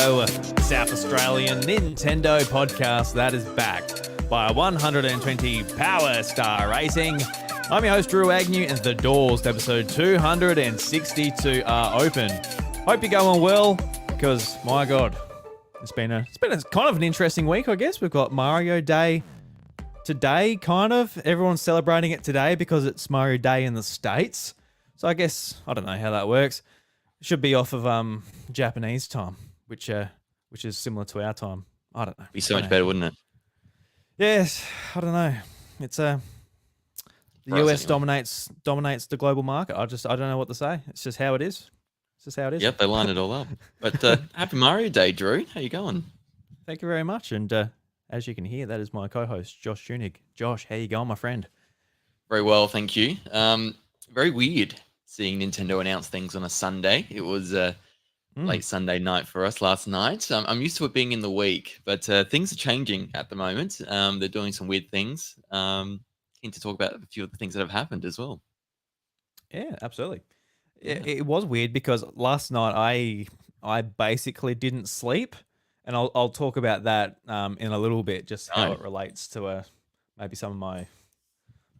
Go, South Australian Nintendo podcast that is backed by 120 Power Star Racing. I'm your host, Drew Agnew, and the doors to episode 262 are open. Hope you're going well, because, my God, it's been a kind of an interesting week, I guess. We've got Mario Day today, kind of. Everyone's celebrating it today because it's Mario Day in the States. So I guess, I don't know how that works. It should be off of Japanese time, which is similar to our time. I don't know. Be so much better, wouldn't it? Yes, I don't know. It's the US dominates the global market. I don't know what to say. It's just how it is. It's just how it is. Yep, they line it all up. But happy Mario Day, Drew. How you going? Thank you very much. And as you can hear, that is my co-host, Josh Junig. Josh, how you going, my friend? Very well, thank you. Very weird seeing Nintendo announce things on a Sunday. It was late Sunday night for us last night. I'm used to it being in the week, but things are changing at the moment. They're doing some weird things. Keen to talk about a few of the things that have happened as well. Yeah, absolutely. Yeah. It was weird because last night I basically didn't sleep, and I'll talk about that in a little bit, just how it relates to maybe some of my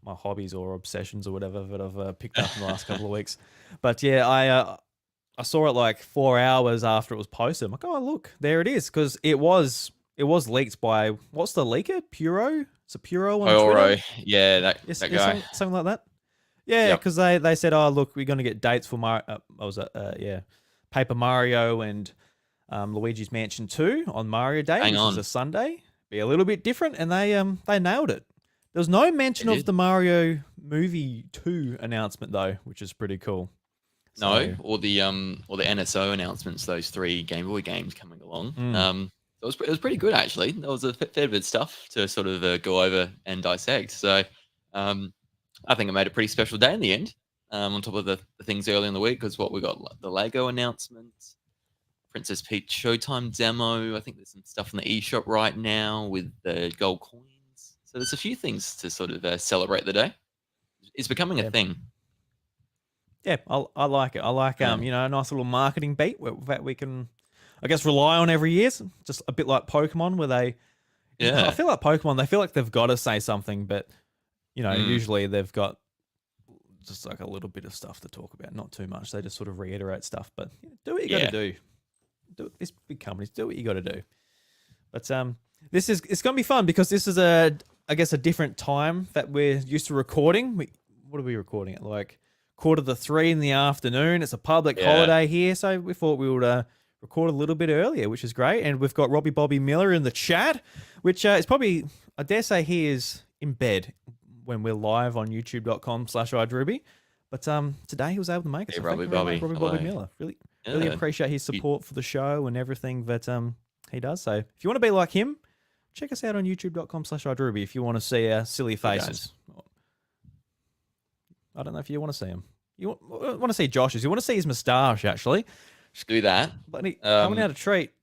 hobbies or obsessions or whatever that I've picked up in the last couple of weeks. But yeah, I saw it like 4 hours after it was posted. I'm like, oh look, there it is, because it was leaked by, what's the leaker? Puro? It's a Puro on Twitter. Yeah, that guy. Something like that. Yeah, because they said, oh look, we're going to get dates for Paper Mario and Luigi's Mansion 2 on Mario Day, which is a Sunday. Be a little bit different, and they nailed it. There was no mention of the Mario movie 2 announcement though, which is pretty cool. No, or the NSO announcements, those 3 Game Boy games coming along. It was pretty good, actually. There was a fair bit of stuff to sort of go over and dissect. So I think it made a pretty special day in the end, on top of the things early in the week, because we got the Lego announcement, Princess Peach Showtime demo. I think there's some stuff in the eShop right now with the gold coins. So there's a few things to sort of celebrate the day. It's becoming a thing. Yeah, I like it. I like a nice little marketing beat that we can, I guess, rely on every year. Just a bit like Pokemon, where I feel like Pokemon, they feel like they've got to say something, but usually they've got just like a little bit of stuff to talk about, not too much. They just sort of reiterate stuff, but do what you got to do. Do these big companies, do what you got to do. But it's going to be fun because this is a different time that we're used to recording. What are we recording at? Like 2:45 in the afternoon. It's a public holiday here, so we thought we would record a little bit earlier, which is great. And we've got Robbie Bobby Miller in the chat, which is probably, I dare say, he is in bed when we're live on youtube.com/iDruby. But today he was able to make it. Hey, so Robbie Bobby Miller. Really appreciate his support for the show and everything that he does. So if you want to be like him, check us out on youtube.com/iDruby if you want to see our silly faces. I don't know if you want to see him. You want to see Josh's. You want to see his moustache, actually. Just do that. Coming out a treat.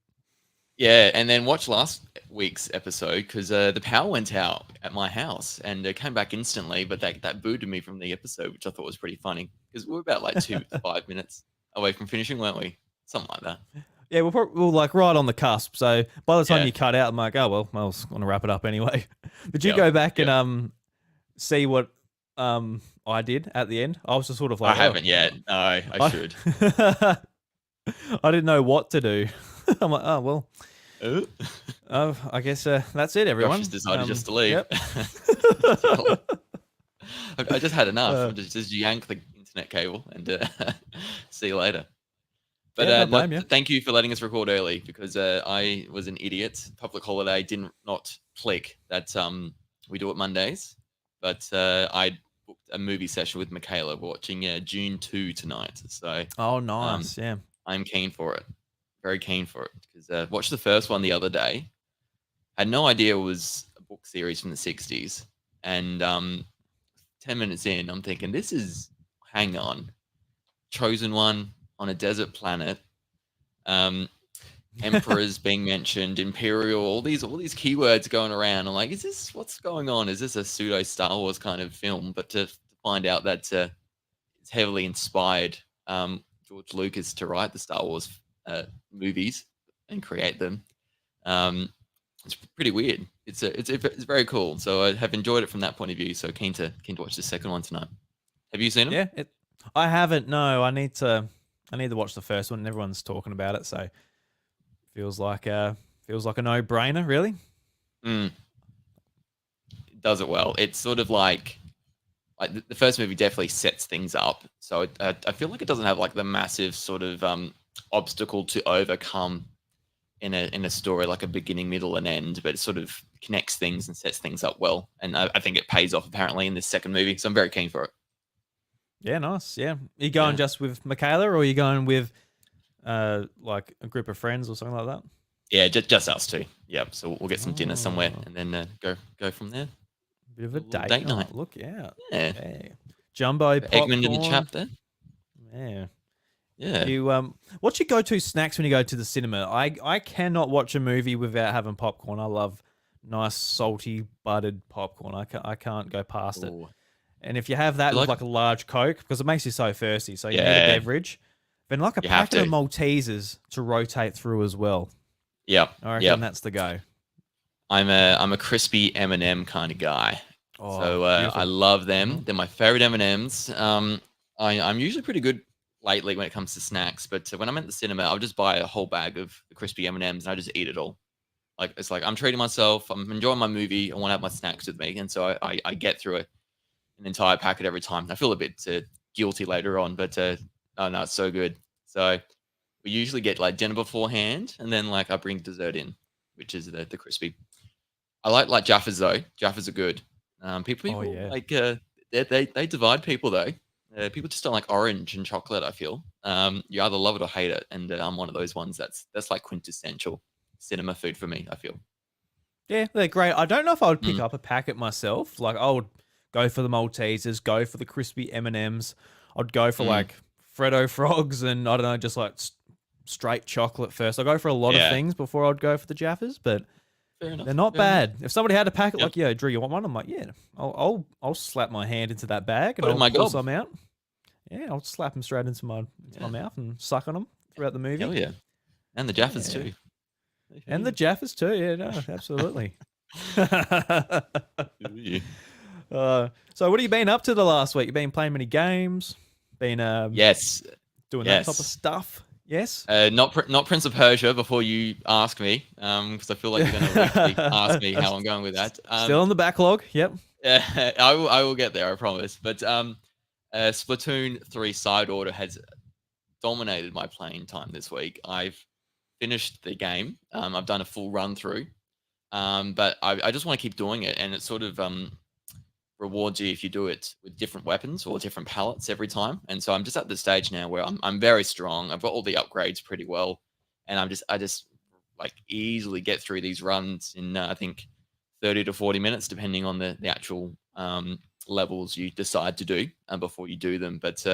Yeah, and then watch last week's episode, because the power went out at my house and it came back instantly, but that booted me from the episode, which I thought was pretty funny, because we were about like 2 to 5 minutes away from finishing, weren't we? Something like that. Yeah, we're like right on the cusp. So by the time you cut out, I'm like, oh well, I was going to wrap it up anyway. Did you go back and see what I did at the end? I was just sort of like, I haven't yet. No, I should. I didn't know what to do. I'm like, oh well. I guess that's it, everyone. Josh just decided just to leave. Yep. I just had enough. I just yank the internet cable and see you later. But thank you for letting us record early, because I was an idiot. Public holiday did not click that we do it Mondays. But I booked a movie session with Michaela. We're watching June 2 tonight. So nice. Yeah. I'm keen for it. Very keen for it, because I watched the first one the other day. Had no idea it was a book series from the 60s. And 10 minutes in, I'm thinking, hang on. Chosen one on a desert planet. Emperors being mentioned, Imperial, all these keywords going around. I'm like, what's going on? Is this a pseudo Star Wars kind of film? But to find out that it's heavily inspired George Lucas to write the Star Wars movies, and create them. It's pretty weird. It's very cool. So I have enjoyed it from that point of view. So keen to watch the second one tonight. Have you seen them? Yeah, I haven't. No, I need to watch the first one. And everyone's talking about it, so feels like a no-brainer, really. Mm, it does it well. It's sort of like the first movie definitely sets things up. So I feel like it doesn't have like the massive sort of obstacle to overcome in a story, like a beginning, middle, and end, but it sort of connects things and sets things up well. And I think it pays off apparently in this second movie. So I'm very keen for it. Yeah, nice. Yeah, are you going just with Michaela, or are you going with like a group of friends or something like that? Yeah, just us two. Yeah, so we'll get some dinner somewhere and then go from there. Bit of a date night. night. Look out. Yeah. Jumbo popcorn. Eggman in the chap there. Yeah. Yeah. You what's your go-to snacks when you go to the cinema? I cannot watch a movie without having popcorn. I love nice salty buttered popcorn. I can't go past it. And if you have that with like a large Coke, because it makes you so thirsty, so you need a beverage. Then like a packet of Maltesers to rotate through as well. Yeah, I reckon that's the go. I'm a crispy M&M kind of guy, so I love them. They're my favorite M&Ms. I'm usually pretty good lately when it comes to snacks, but when I'm at the cinema, I'll just buy a whole bag of the crispy M&Ms and I just eat it all. Like it's like I'm treating myself. I'm enjoying my movie. I want to have my snacks with me, and so I get through an entire packet every time. I feel a bit guilty later on, but oh no, it's so good. So we usually get like dinner beforehand, and then like I bring dessert in, which is the crispy. I like Jaffas though. Jaffas are good. People like they divide people though. People just don't like orange and chocolate. I feel you either love it or hate it, and I'm one of those ones that's like quintessential cinema food for me. I feel. Yeah, they're great. I don't know if I would pick up a packet myself. Like I would go for the Maltesers, go for the crispy M&Ms. I'd go for like Freddo Frogs and I don't know, just like straight chocolate first. I go for a lot of things before I'd go for the Jaffas, but they're not bad. If somebody had a packet like, yeah, Drew, you want one? I'm like, yeah, I'll slap my hand into that bag and I'll pull some out. Yeah, I'll slap them straight into my mouth and suck on them throughout the movie. Hell yeah, and the Jaffas too. And the Jaffas too. Yeah, no, absolutely. So what have you been up to the last week? You been playing many games? Been doing that type of stuff? Yes. Not Prince of Persia before you ask me, because I feel like you're going to ask me how I'm going with that. Still in the backlog. Yep. Yeah, I will get there. I promise. But Splatoon 3 Side Order has dominated my playing time this week. I've finished the game. I've done a full run through, but I just want to keep doing it, and it sort of rewards you if you do it with different weapons or different palettes every time. And so I'm just at the stage now where I'm very strong. I've got all the upgrades pretty well, and I just like easily get through these runs in I think 30 to 40 minutes, depending on the actual levels you decide to do before you do them. But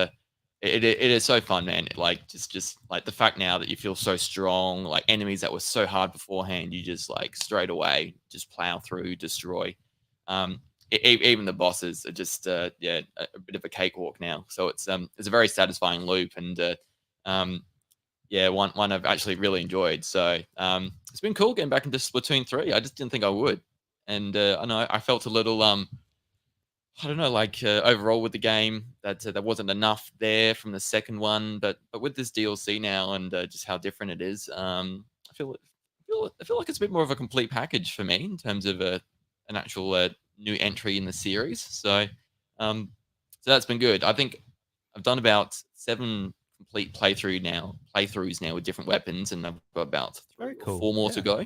it is so fun, man. Like just like the fact now that you feel so strong, like enemies that were so hard beforehand, you just like straight away just plow through, destroy. Even the bosses are just a bit of a cakewalk now. So it's a very satisfying loop, and one I've actually really enjoyed. So it's been cool getting back into Splatoon 3. I just didn't think I would, and I know I felt a little I don't know, like overall with the game that there wasn't enough there from the second one, but with this DLC now and just how different it is, I feel like it's a bit more of a complete package for me in terms of an actual new entry in the series. So that's been good. I think I've done about 7 complete playthroughs now with different weapons, and I've got about 4 more to go.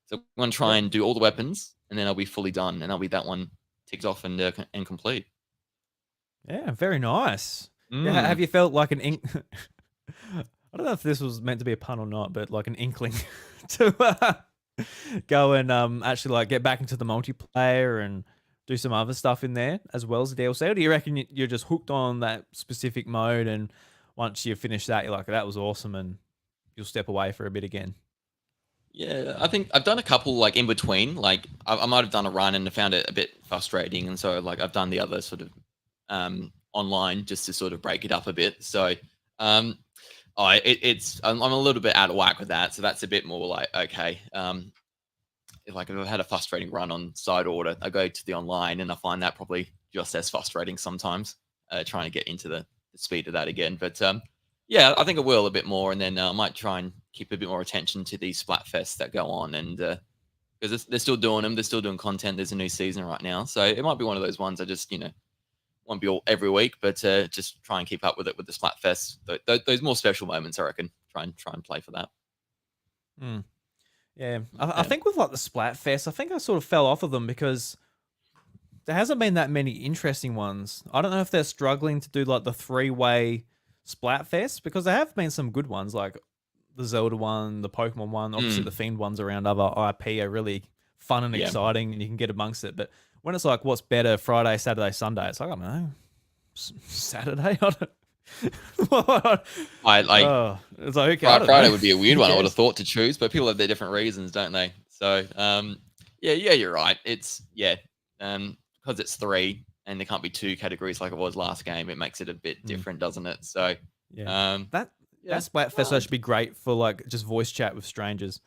So I'm going to try and do all the weapons, and then I'll be fully done, and I'll be that one ticked off and complete. Yeah, very nice. Yeah, have you felt like an I don't know if this was meant to be a pun or not, but like an inkling to go and actually like get back into the multiplayer and do some other stuff in there as well as the DLC? Or do you reckon you're just hooked on that specific mode, and once you finish that, you're like, that was awesome, and you'll step away for a bit again? Yeah, I think I've done a couple like in between. Like I might have done a run and found it a bit frustrating, and so like I've done the other sort of online just to sort of break it up a bit. So It's I'm a little bit out of whack with that, so that's a bit more like okay. If I've had a frustrating run on side order, I go to the online and I find that probably just as frustrating sometimes. Trying to get into the speed of that again, but yeah, I think I will a bit more, and then I might try and keep a bit more attention to these Splatfests that go on, and because they're still doing them, they're still doing content. There's a new season right now, so it might be one of those ones I just won't be all every week, but just try and keep up with it with the Splatfest. Those more special moments, I reckon. Try and play for that. Mm. Yeah, I think with like the Splatfest, I think I sort of fell off of them because there hasn't been that many interesting ones. I don't know if they're struggling to do like the 3-way Splatfest because there have been some good ones like the Zelda one, the Pokemon one. Obviously, the Fiend ones around other IP are really fun and exciting, and you can get amongst it. But when it's like, what's better, Friday, Saturday, Sunday? It's like, I don't know, Saturday. I don't. It's like, okay, Friday would be a weird one. I would have thought to choose, but people have their different reasons, don't they? So, yeah, you're right. It's because it's 3 and there can't be 2 categories like it was last game. It makes it a bit different, doesn't it? So, that Splatfest should be great for like just voice chat with strangers.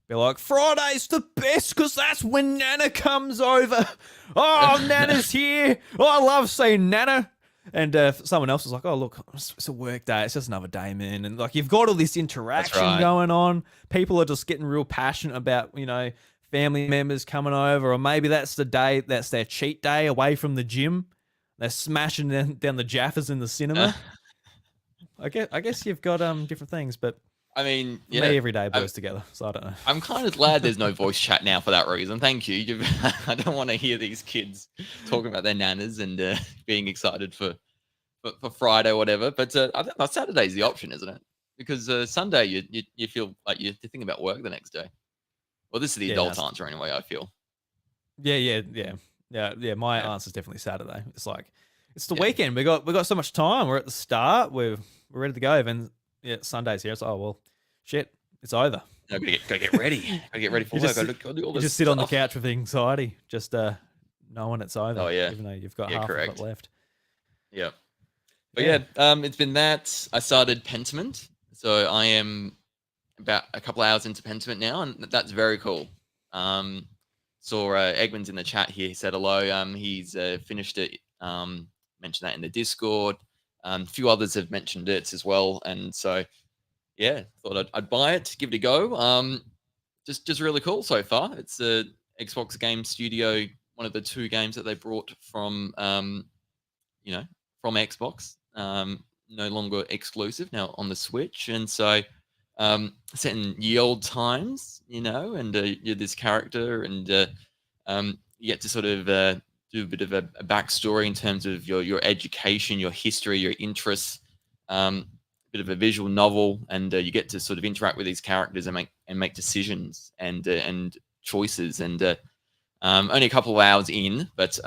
Be like, Friday's the best because that's when Nana comes over. Oh, Nana's here. Oh, I love seeing Nana. And someone else was like, oh, look, it's a work day. It's just another day, man. And like, you've got all this interaction going on. People are just getting real passionate about, family members coming over. Or maybe that's the day, that's their cheat day away from the gym. They're smashing down the Jaffas in the cinema. I guess you've got different things, but I mean, me every day blows together, so I don't know. I'm kind of glad there's no voice chat now for that reason. Thank you. I don't want to hear these kids talking about their nanas and being excited for Friday or whatever. But I think Saturday's the option, isn't it? Because Sunday you feel like you're thinking about work the next day. Well, this is the adult answer anyway, I feel. Yeah. My answer's definitely Saturday. It's like it's the weekend. We got so much time. We're at the start. We're ready to go. Then Sunday's here. It's like, oh well, shit, it's over. No, go get ready. Go get ready for work. Go do all this just sit on the couch with anxiety, just knowing it's over. Oh yeah, even though you've got half of it left. Yeah, but it's been that. I started Pentiment, so I am about a couple hours into Pentiment now, and that's very cool. Saw Eggman's in the chat here. He said hello. He's finished it. Mentioned that in the Discord. A few others have mentioned it as well, and so yeah, thought I'd buy it, give it a go. Just really cool so far. It's a Xbox Game Studio, one of the 2 games that they brought from from Xbox. No longer exclusive now on the Switch, and so set in ye old times, and you're this character, and you get to sort of do a bit of a backstory in terms of your education, your history, your interests, a bit of a visual novel, and you get to sort of interact with these characters and make decisions and choices. And only a couple of hours in, but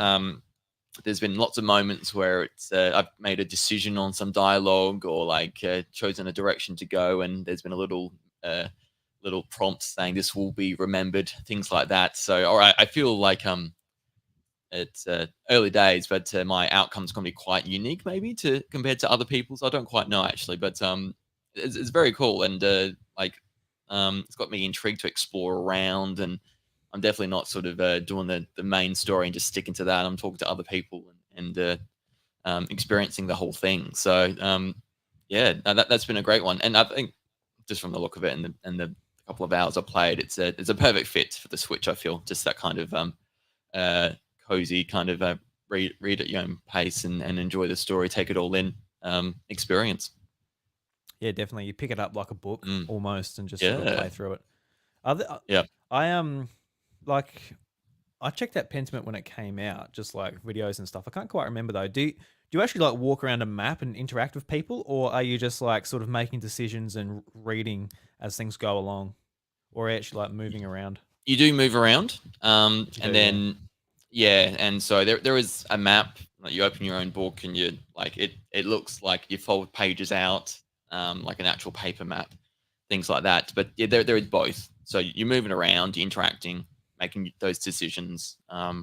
there's been lots of moments where it's I've made a decision on some dialogue or like chosen a direction to go, and there's been a little prompt saying this will be remembered, things like that. So, all right, I feel like it's early days, but my outcome's going to be quite unique, maybe compared to other people's. I don't quite know actually, but it's very cool, and it's got me intrigued to explore around, and I'm definitely not sort of doing the main story and just sticking to that. I'm talking to other people and experiencing the whole thing. So that's been a great one, and I think just from the look of it and the couple of hours I played, it's a perfect fit for the Switch. I feel just that kind of cozy kind of read at your own pace and enjoy the story, take it all in experience. Yeah, definitely. You pick it up like a book almost and just sort of play through it. I checked out Pentiment when it came out, just like videos and stuff. I can't quite remember though. Do you actually like walk around a map and interact with people, or are you just like sort of making decisions and reading as things go along, or are you actually like moving around? You do move around, and then and so there is a map. Like you open your own book, and you like it looks like you fold pages out, like an actual paper map, things like that. But yeah, there is both. So you're moving around, you're interacting, making those decisions. I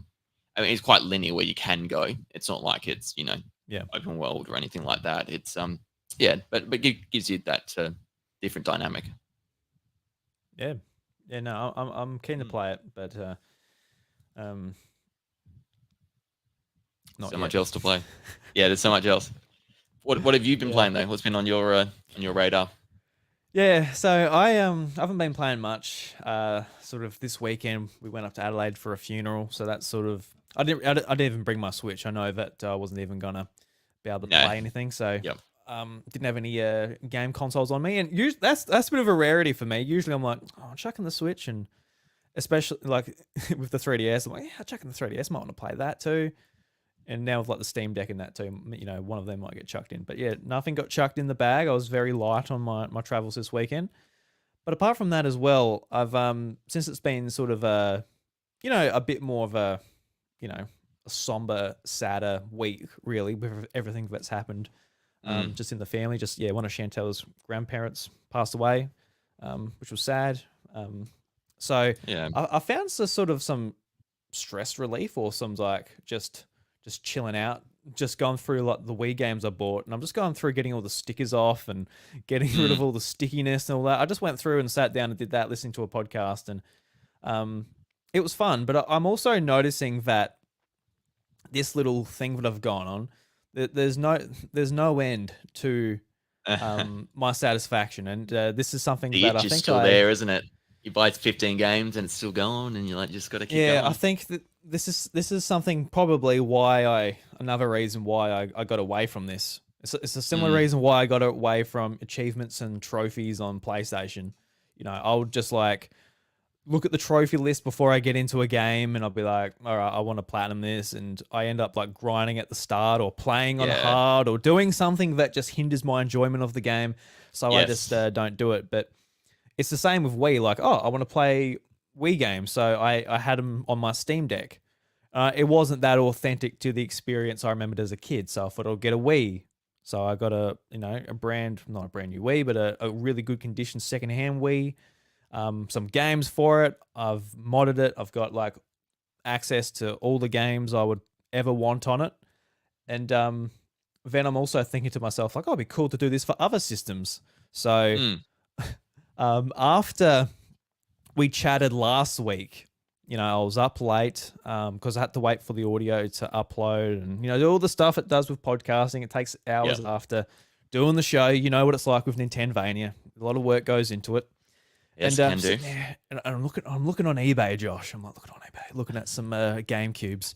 mean, it's quite linear where you can go. It's not like it's open world or anything like that. It's Yeah, but gives you that different dynamic. Yeah, yeah. No, I'm keen to play it, but not So yet. much else to play. Yeah, there's so much else. What have you been Yeah. playing though? What's been on your radar? Yeah, so I haven't been playing much. Sort of this weekend we went up to Adelaide for a funeral, so that's sort of I didn't even bring my Switch. I know that I wasn't even gonna be able to No. play anything, so Yep. didn't have any game consoles on me, and that's a bit of a rarity for me. Usually I'm like, oh, I'm chucking the Switch, and especially like with the 3DS, I'm like, yeah, chucking the 3DS, might want to play that too. And now with like the Steam Deck and that too, one of them might get chucked in. But yeah, nothing got chucked in the bag. I was very light on my travels this weekend. But apart from that as well, I've since it's been sort of a bit more of a somber, sadder week really with everything that's happened. Just in the family, one of Chantel's grandparents passed away, which was sad. So Yeah. I found some stress relief or some like just chilling out, just going through like the Wii games I bought, and I'm just going through getting all the stickers off and getting rid of all the stickiness and all that. I just went through and sat down and did that, listening to a podcast, and it was fun. But I'm also noticing that this little thing that I've gone on, there's no end to my satisfaction, and this is something The that I itch is think still there, isn't it? You buy 15 games and it's still going, and you're like, just got to keep yeah, going. I think that this is something probably why another reason why I got away from this. It's a similar reason why I got away from achievements and trophies on PlayStation. I would just like look at the trophy list before I get into a game, and I'll be like, all right, I want to platinum this, and I end up like grinding at the start or playing on hard or doing something that just hinders my enjoyment of the game. So I just don't do it. But it's the same with Wii. Like, oh, I want to play Wii games, so I had them on my Steam Deck. It wasn't that authentic to the experience I remembered as a kid, so I thought I'll get a Wii. So I got not a brand new Wii, but a really good condition secondhand Wii. Some games for it. I've modded it. I've got like access to all the games I would ever want on it. And then I'm also thinking to myself, like, oh, it'd be cool to do this for other systems. So after we chatted last week, I was up late because I had to wait for the audio to upload and, do all the stuff it does with podcasting. It takes hours after doing the show. You know what it's like with Nintendvania. A lot of work goes into it. Yes, and can do. And I'm looking on eBay, Josh. I'm like looking on eBay, looking at some GameCubes.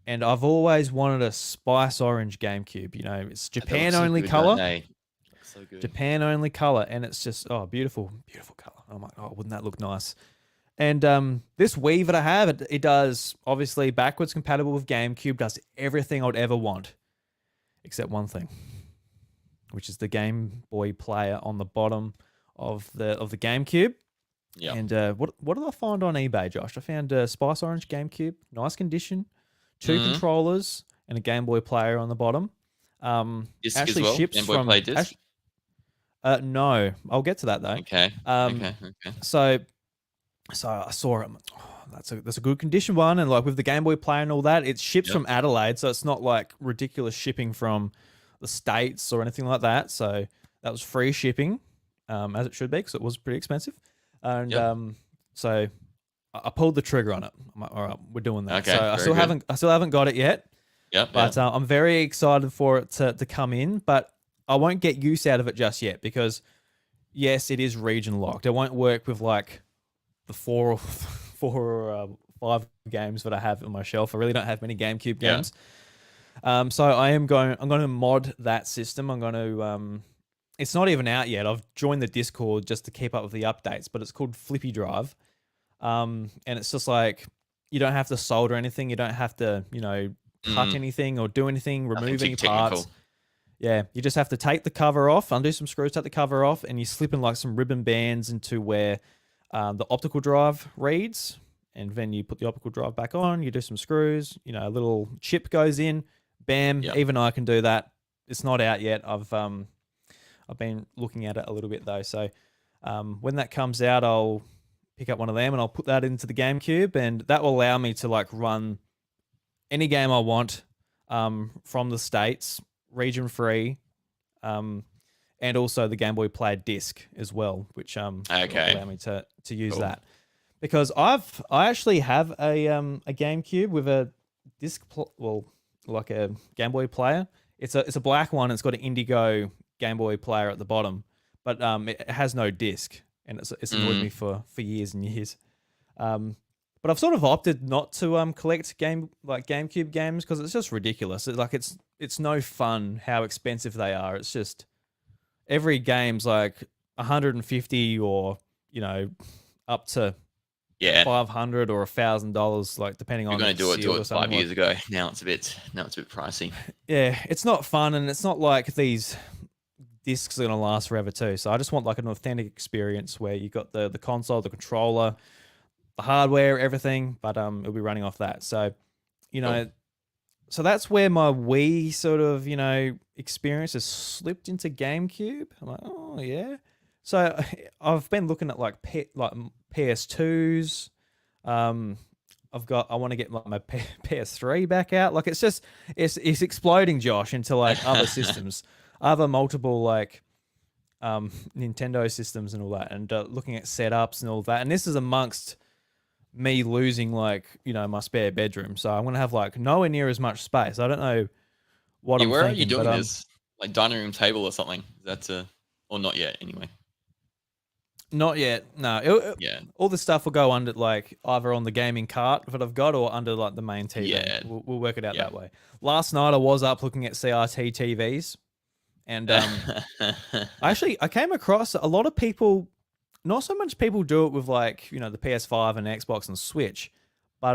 And I've always wanted a Spice Orange GameCube. It's Japan only color. So good. Japan only color, and it's just beautiful, beautiful color. I'm like, oh, wouldn't that look nice? And this Wii that I have, it does obviously backwards compatible with GameCube, does everything I'd ever want, except one thing, which is the Game Boy player on the bottom of the GameCube. Yeah. And what did I find on eBay, Josh? I found a Spice Orange GameCube, nice condition, 2 controllers, and a Game Boy player on the bottom. Disc actually as well? ships Game Boy from Play disc? no, I'll get to that though. Okay. So I saw it. Oh, that's a good condition one, and like with the Game Boy Player and all that, it ships from Adelaide, so it's not like ridiculous shipping from the States or anything like that. So that was free shipping, as it should be, because it was pretty expensive. And so I pulled the trigger on it. I'm like, all right, we're doing that. Okay, so I still haven't got it yet. Yep. But I'm very excited for it to come in, but I won't get use out of it just yet because, yes, it is region locked. It won't work with like the 4 or 5 games that I have on my shelf. I really don't have many GameCube games. So I'm going to mod that system. I'm going to it's not even out yet. I've joined the Discord just to keep up with the updates, but it's called Flippy Drive. And it's just like you don't have to solder anything. You don't have to, cut anything or do anything, remove any parts. Yeah, you just have to take the cover off, undo some screws, take the cover off, and you slip in like some ribbon bands into where the optical drive reads, and then you put the optical drive back on, you do some screws, a little chip goes in, bam, even I can do that. It's not out yet. I've been looking at it a little bit though, so when that comes out, I'll pick up one of them and I'll put that into the GameCube, and that will allow me to like run any game I want from the States, region free. and also the Game Boy Player disc as well, which Okay. allow me to use that. Because I actually have a GameCube with a disc, like a Game Boy player. It's a black one. It's got an indigo Game Boy player at the bottom, but it has no disc, and it's annoyed me for years and years. But I've sort of opted not to collect GameCube games because it's just ridiculous. It's no fun how expensive they are. It's just every game's like 150 or up to 500 or $1,000, like depending on. You're going to do it 5 years ago. Now it's a bit pricey. Yeah, it's not fun, and it's not like these discs are going to last forever too. So I just want like an authentic experience where you got the console, the controller, the hardware, everything, but it'll be running off that. So, so that's where my Wii sort of experience has slipped into GameCube. I'm like, oh yeah. So I've been looking at like PS2s. I want to get my PS3 back out. Like it's exploding, Josh, into like other systems, other multiple like Nintendo systems and all that, and looking at setups and all that. And this is amongst me losing like my spare bedroom, so I'm gonna have like nowhere near as much space. I don't know what I'm where thinking, are you doing this? Like dining room table or something? That's or not yet anyway. Not yet. No. All the stuff will go under like either on the gaming cart that I've got or under like the main TV. Yeah. We'll work it out that way. Last night I was up looking at CRT TVs, and I came across a lot of people. Not so much people do it with like the PS5 and Xbox and Switch, but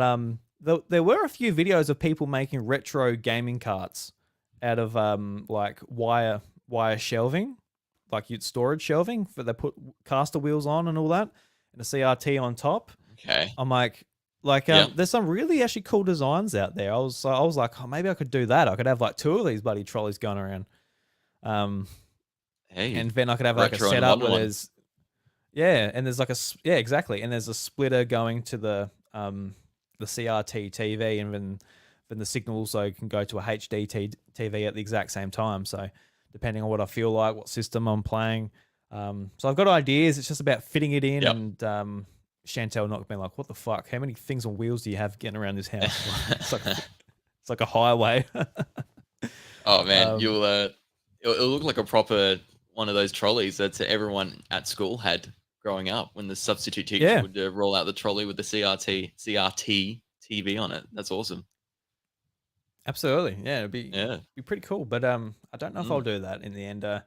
there were a few videos of people making retro gaming carts out of like wire shelving, like storage shelving that they put caster wheels on and all that, and a CRT on top. Okay. I'm like there's some really actually cool designs out there. I was like, oh, maybe I could do that. I could have like 2 of these bloody trolleys going around. Hey. And then I could have like a setup where there's. Yeah, and there's like exactly, and there's a splitter going to the CRT TV, and then the signal also can go to a HD TV at the exact same time. So depending on what I feel like, what system I'm playing, so I've got ideas. It's just about fitting it in, and Chantel not being like, "What the fuck? How many things on wheels do you have getting around this house?" it's like a highway. Oh man, it'll look like a proper one of those trolleys that everyone at school had growing up when the substitute teacher would roll out the trolley with the CRT TV on it. That's awesome. Absolutely, yeah, it'd be pretty cool. But I don't know if I'll do that in the end. Got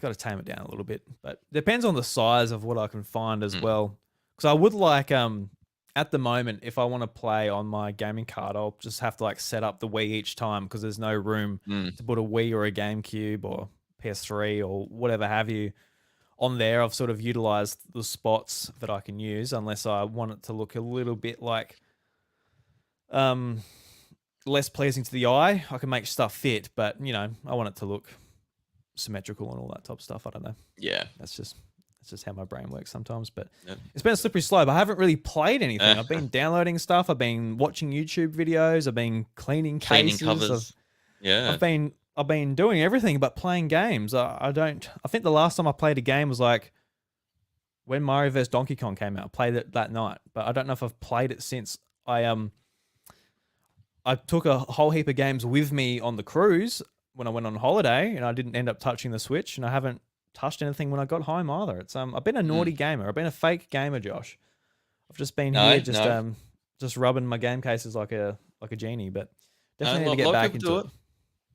to tame it down a little bit, but depends on the size of what I can find as well. Because I would like at the moment, if I want to play on my gaming card, I'll just have to like set up the Wii each time because there's no room to put a Wii or a GameCube or PS3 or whatever have you on there. I've sort of utilized the spots that I can use, unless I want it to look a little bit like less pleasing to the eye. I can make stuff fit, but I want it to look symmetrical and all that type of stuff. I don't know. Yeah, that's just how my brain works sometimes. But it's been a slippery slope. I haven't really played anything. I've been downloading stuff. I've been watching YouTube videos. I've been cleaning cases. Covers. I've been doing everything but playing games. I think the last time I played a game was like when Mario vs Donkey Kong came out. I played it that night, but I don't know if I've played it since. I took a whole heap of games with me on the cruise when I went on holiday, and I didn't end up touching the Switch, and I haven't touched anything when I got home either. It's I've been a naughty gamer. I've been a fake gamer, Josh. I've just been just rubbing my game cases like a genie, but definitely need to get back into it.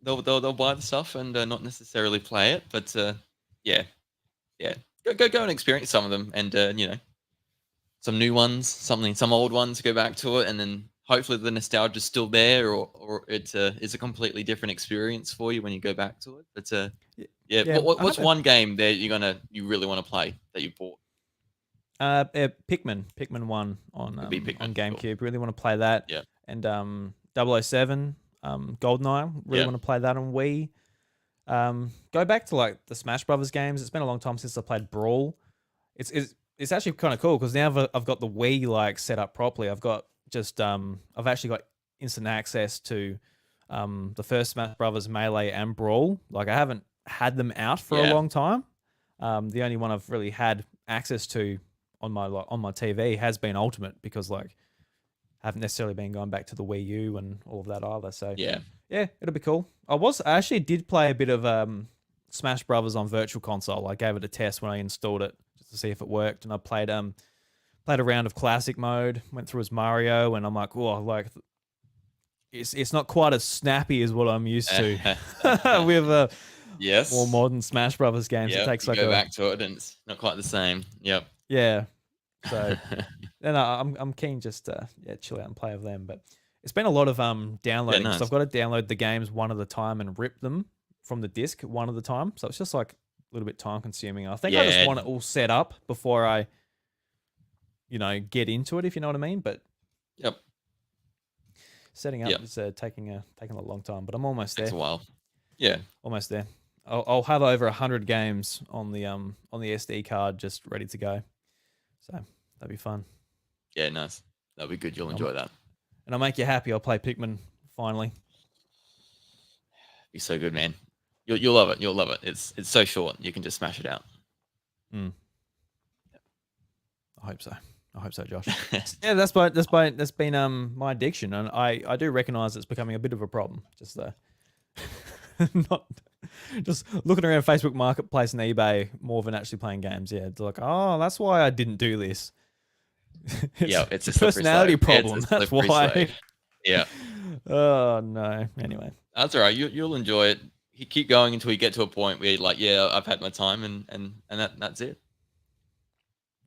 They'll buy the stuff and not necessarily play it, but go and experience some of them, and some new ones, some old ones, go back to it, and then hopefully the nostalgia's still there, or it is a completely different experience for you when you go back to it. But what's one game that you really want to play that you bought? Pikmin 1 on GameCube. Cool. Really want to play that. Yeah. And 007 GoldenEye. Really want to play that on Wii. Go back to like the Smash Brothers games. It's been a long time since I played Brawl. It's actually kind of cool because now I've got the Wii like set up properly. I've got I've actually got instant access to the first Smash Brothers, Melee, and Brawl. Like I haven't had them out for a long time. The only one I've really had access to on my TV has been Ultimate, because like I haven't necessarily been going back to the Wii U and all of that either. So Yeah. It'll be cool. I actually did play a bit of Smash Brothers on Virtual Console. I gave it a test when I installed it just to see if it worked, and I played a round of classic mode, went through as Mario, and I'm like, oh, like it's not quite as snappy as what I'm used to with yes, more modern Smash Brothers games. Yep. It takes you like go back to it, and it's not quite the same. Yep. Yeah. So then I'm keen just to chill out and play with them. But it's been a lot of downloading. nice. So I've got to download the games one at a time and rip them from the disc one at a time. So it's just like a little bit time consuming. I think I just want it all set up before I, get into it, if you know what I mean. But yep. Setting up is taking a long time, but I'm almost there. Takes a while. Yeah. Almost there. I'll have over 100 games on the SD card just ready to go. So that'd be fun. Yeah, nice. That'll be good. You'll enjoy that. And I'll make you happy. I'll play Pikmin finally. Be so good, man. You'll love it. You'll love it. It's so short. You can just smash it out. I hope so, Josh. Yeah, that's been my addiction, and I do recognize it's becoming a bit of a problem. Just not just looking around Facebook Marketplace and eBay more than actually playing games. Yeah, it's like, oh, that's why I didn't do this. It's a personality problem. That's why. Slave. Yeah. Oh no. Anyway, that's all right. You'll enjoy it. You keep going until you get to a point where you're like, yeah, I've had my time, and that's it.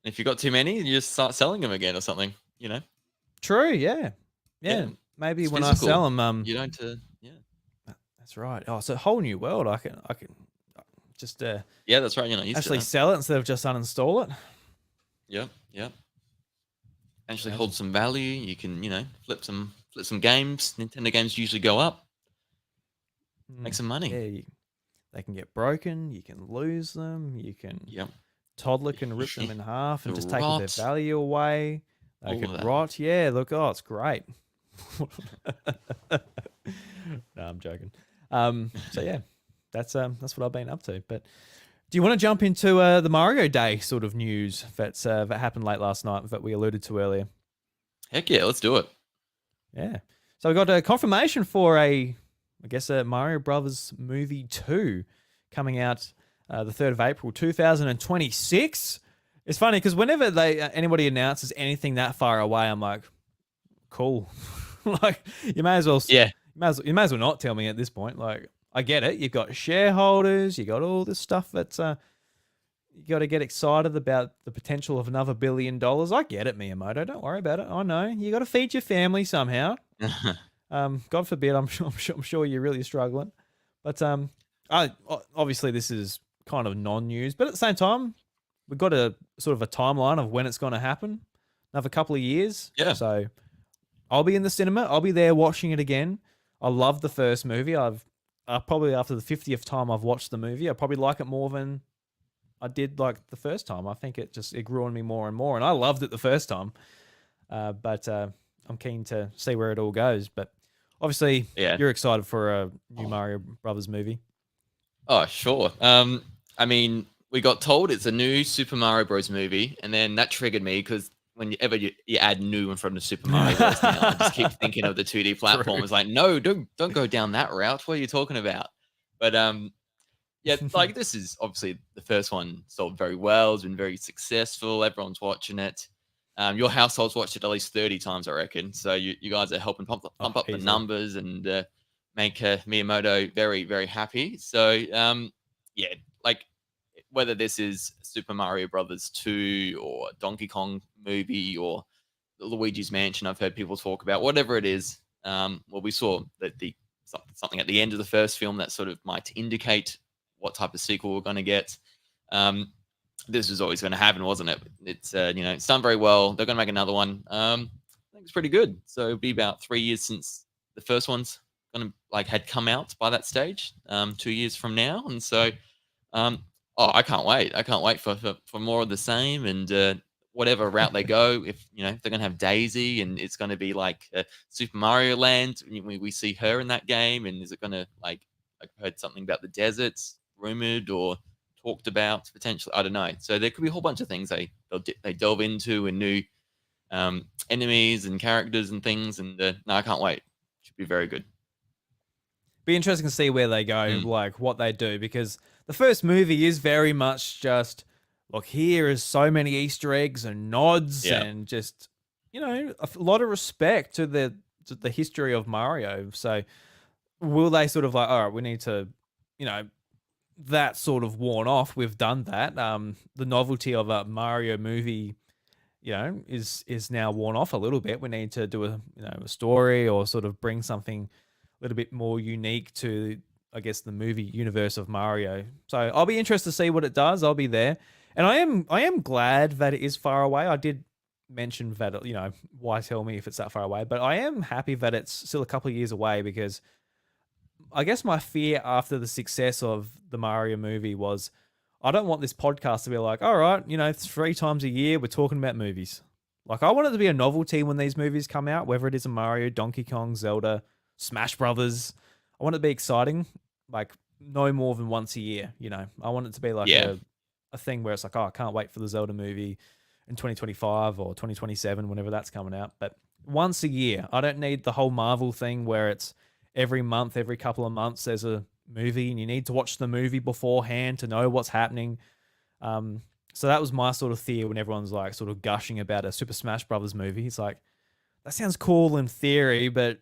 If you got too many, you just start selling them again or something. True. Yeah. Maybe it's when physical. I sell them, you don't. That's right. Oh, it's a whole new world. I can just yeah, that's right. Actually sell it instead of just uninstall it. Yep. Actually hold some value. You can flip some games. Nintendo games usually go up. Make some money. Yeah, they can get broken. You can lose them. You can. Toddler can rip them in half and just take all their value away. They can rot. Yeah, look, it's great. No, I'm joking. So yeah, that's what I've been up to. But do you want to jump into the Mario Day sort of news that happened late last night that we alluded to earlier? Heck yeah, let's do it. Yeah. So we got a confirmation for a Mario Brothers movie 2 coming out the 3rd of April 2026. It's funny because whenever anybody announces anything that far away, I'm like, cool. Like you may as well you may as well not tell me at this point. Like I get it. You've got shareholders, you got all this stuff that's you got to get excited about the potential of another $1 billion. I get it, Miyamoto. Don't worry about it. I know you got to feed your family somehow. God forbid. I'm sure you're really struggling. But obviously this is kind of non-news, but at the same time, we've got a sort of a timeline of when it's going to happen. Another couple of years. Yeah. So I'll be in the cinema. I'll be there watching it again. I love the first movie. I've probably after the 50th time I've watched the movie, I probably like it more than I did like the first time. I think it grew on me more and more, and I loved it the first time. But I'm keen to see where it all goes. But obviously, you're excited for a new Mario Brothers movie. Oh, sure. I mean, we got told it's a new Super Mario Bros. Movie, and then that triggered me because whenever you add new in front of Super Mario Bros. Now, I just keep thinking of the 2D platform. It's like, no, don't go down that route. What are you talking about? But yeah, like this is obviously the first one sold very well. It's been very successful. Everyone's watching it. Your household's watched it at least 30 times, I reckon. So you guys are helping pump up the numbers and make Miyamoto very, very happy. So yeah, like whether this is Super Mario Brothers 2 or Donkey Kong movie or Luigi's Mansion, I've heard people talk about, whatever it is. Well, we saw that something at the end of the first film that sort of might indicate what type of sequel we're going to get. This was always going to happen, wasn't it? It's it's done very well. They're going to make another one. I think it's pretty good. So it'll be about 3 years since the first one's going to had come out by that stage. 2 years from now, and so I can't wait. I can't wait for more of the same and whatever route they go. If they're going to have Daisy and it's going to be like Super Mario Land, we see her in that game, and is it going to I've heard something about the deserts, rumored or talked about potentially. I don't know. So there could be a whole bunch of things they delve into, and new enemies and characters and things. And no, I can't wait. Should be very good. Be interesting to see where they go, like what they do, because the first movie is very much just, look, here is so many Easter eggs and nods and just, a lot of respect to the history of Mario. So will they sort of like, all right, we need to, that sort of worn off. We've done that. The novelty of a Mario movie, is now worn off a little bit. We need to do a story, or sort of bring something a little bit more unique to, I guess, the movie universe of Mario. So I'll be interested to see what it does. I'll be there, and I am glad that it is far away. I did mention that, why tell me if it's that far away, but I am happy that it's still a couple of years away, because I guess my fear after the success of the Mario movie was, I don't want this podcast to be like, all right, 3 times a year we're talking about movies. Like, I want it to be a novelty when these movies come out, whether it is a Mario, Donkey Kong, Zelda, Smash Brothers. I want it to be exciting, like no more than once a year. I want it to be like a thing where it's like, oh, I can't wait for the Zelda movie in 2025 or 2027, whenever that's coming out. But once a year, I don't need the whole Marvel thing where it's every month, every couple of months, there's a movie and you need to watch the movie beforehand to know what's happening. So that was my sort of fear when everyone's like sort of gushing about a Super Smash Brothers movie. It's like, that sounds cool in theory, but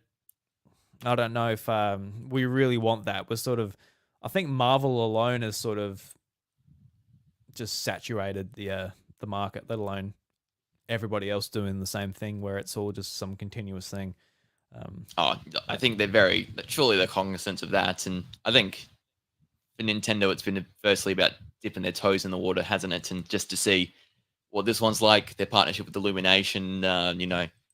I don't know if we really want that. We're sort of, I think Marvel alone has sort of just saturated the market, let alone everybody else doing the same thing where it's all just some continuous thing. I think surely they're cognizant of that. And I think for Nintendo, it's been firstly about dipping their toes in the water, hasn't it? And just to see what this one's like, their partnership with Illumination,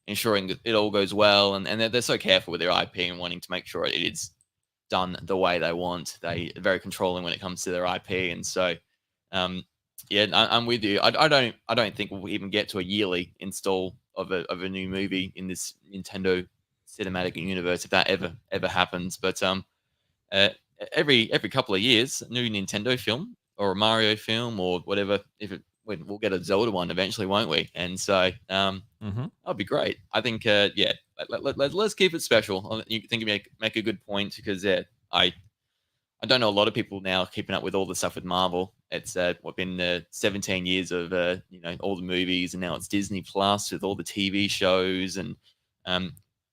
ensuring that it all goes well. And they're so careful with their IP and wanting to make sure it is done the way they want. They're very controlling when it comes to their IP. And so, I'm with you. I don't think we'll even get to a yearly install of a new movie in this Nintendo cinematic universe, if that ever happens. But every couple of years, a new Nintendo film or a Mario film or whatever, we'll get a Zelda one eventually, won't we? And so that'll be great. I think let's keep it special. You think you make a good point, because I don't know a lot of people now keeping up with all the stuff with Marvel. It's been 17 years of all the movies, and now it's Disney Plus with all the TV shows and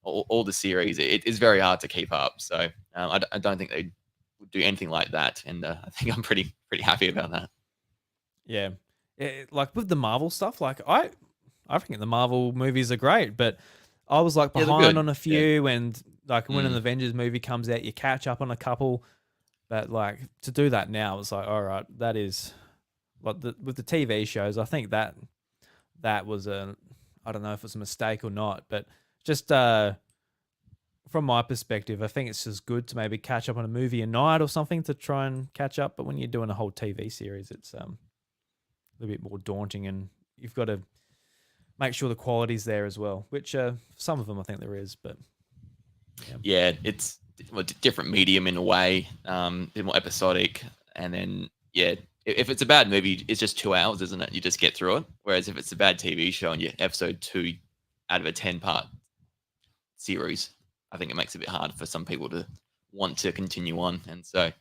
all the series. It is very hard to keep up. So I don't think they would do anything like that, and I think I'm pretty happy about that. Yeah, like with the Marvel stuff, like I think the Marvel movies are great, but I was like behind on a few, and like when an Avengers movie comes out, you catch up on a couple. But like to do that now, it's like, all right, that is like with the TV shows. I think that was I don't know if it's a mistake or not, but just from my perspective, I think it's just good to maybe catch up on a movie a night or something to try and catch up. But when you're doing a whole TV series, it's a little bit more daunting, and you've got to make sure the quality's there as well, which some of them I think there is, but it's different medium in a way, a bit more episodic. And then if it's a bad movie, it's just 2 hours, isn't it? You just get through it. Whereas if it's a bad TV show and you're episode 2 out of a 10-part series, I think it makes it a bit hard for some people to want to continue on. And so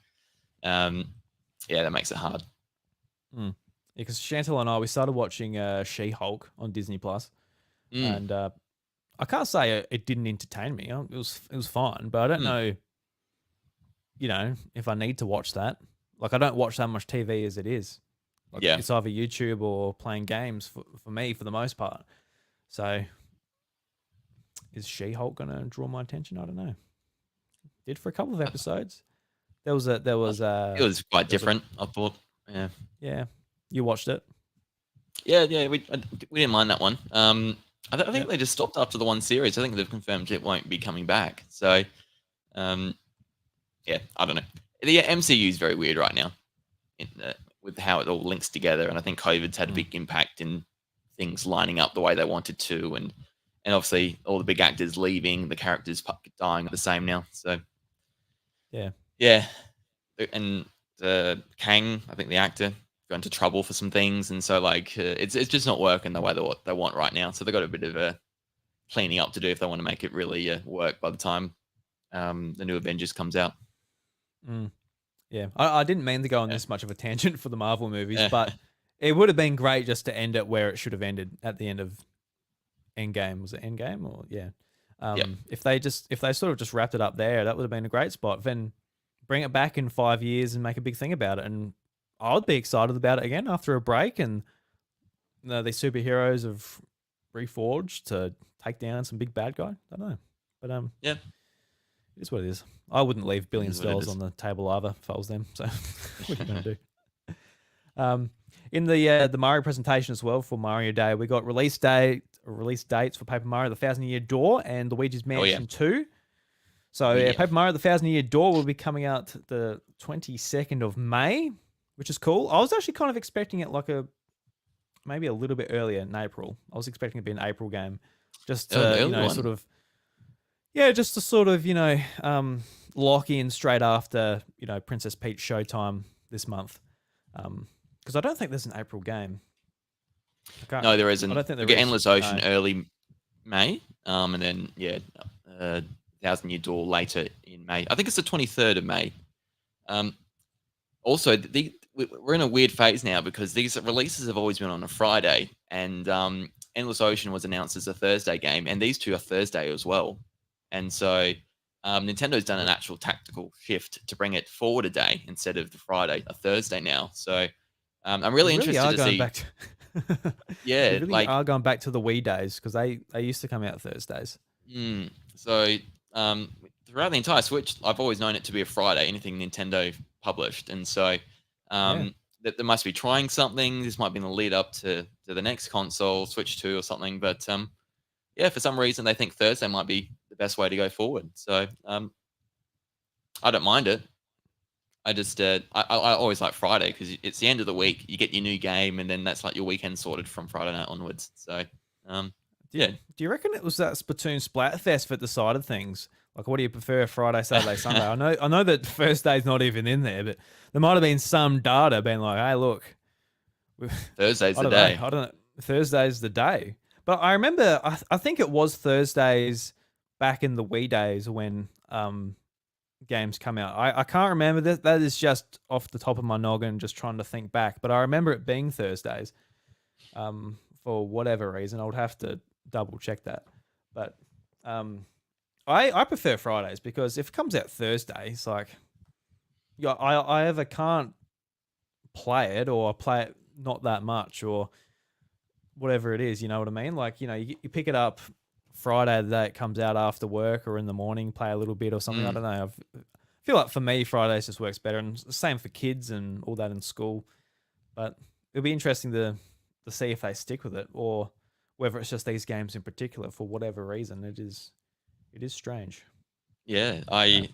that makes it hard. Because Chantal and I, we started watching She-Hulk on Disney Plus, and I can't say it didn't entertain me. It was fine, but I don't know, if I need to watch that. Like, I don't watch that much TV as it is. Like, it's either YouTube or playing games for me for the most part. So, is She-Hulk gonna draw my attention? I don't know. Did for a couple of episodes. It was quite different. I thought. Yeah. You watched it? Yeah. We didn't mind that one. I think they just stopped after the one series. I think they've confirmed it won't be coming back. So, I don't know. The MCU is very weird right now, with how it all links together. And I think COVID's had a big impact in things lining up the way they wanted to, and obviously all the big actors leaving, the characters dying the same now. So, yeah. And Kang, I think the actor, got into trouble for some things, and so like it's just not working the way they want right now. So they got a bit of a cleaning up to do if they want to make it really work by the time the new Avengers comes out. Yeah, I didn't mean to go on this much of a tangent for the Marvel movies, but it would have been great just to end it where it should have ended at the end of Endgame. Was it Endgame or If they sort of just wrapped it up there, that would have been a great spot. Then bring it back in 5 years and make a big thing about it, and I would be excited about it again after a break. And these superheroes have reforged to take down some big bad guy. I don't know, but yeah, it is what it is. I wouldn't leave billions of dollars on the table either if I was them. So what are you going to do? In the Mario presentation as well for Mario Day, we got release dates for Paper Mario: The Thousand Year Door and Luigi's Mansion 2. So Paper Mario: The Thousand Year Door will be coming out the 22nd of May, which is cool. I was actually kind of expecting it like maybe a little bit earlier in April. I was expecting it to be an April game, just to sort of lock in straight after Princess Peach Showtime this month. Because I don't think there's an April game. No, there isn't. I don't think there is. Endless Ocean early May, and then Thousand Year Door later in May. I think it's the 23rd of May. Also, we're in a weird phase now because these releases have always been on a Friday, and Endless Ocean was announced as a Thursday game, and these two are Thursday as well. And so Nintendo's done an actual tactical shift to bring it forward a day instead of the Friday, a Thursday now. So I'm really interested to see. They really are going back to the Wii days because they used to come out Thursdays. So throughout the entire Switch, I've always known it to be a Friday, anything Nintendo published. And so they must be trying something. This might be in the lead up to the next console, Switch 2 or something. But for some reason, they think Thursday might be the best way to go forward. So I don't mind it. I just I always like Friday because it's the end of the week. You get your new game, and then that's like your weekend sorted from Friday night onwards. So do you reckon it was that Splatoon Splatfest that decided things? Like, what do you prefer, Friday, Saturday, Sunday? I know that first day's not even in there, but there might have been some data being like, hey, look, Thursday's the day. I don't know. Thursday's the day. But I remember, I think it was Thursdays back in the Wii days when games come out. I can't remember. That is just off the top of my noggin, just trying to think back. But I remember it being Thursdays for whatever reason. I would have to double check that. But I prefer Fridays because if it comes out Thursday, it's like I either can't play it or play it not that much or whatever it is, you know what I mean? Like, you pick it up Friday the day it comes out after work or in the morning, play a little bit or something. I don't know. I feel like for me, Fridays just works better. And same for kids and all that in school. But it'll be interesting to see if they stick with it or whether it's just these games in particular for whatever reason. It is strange. Yeah, I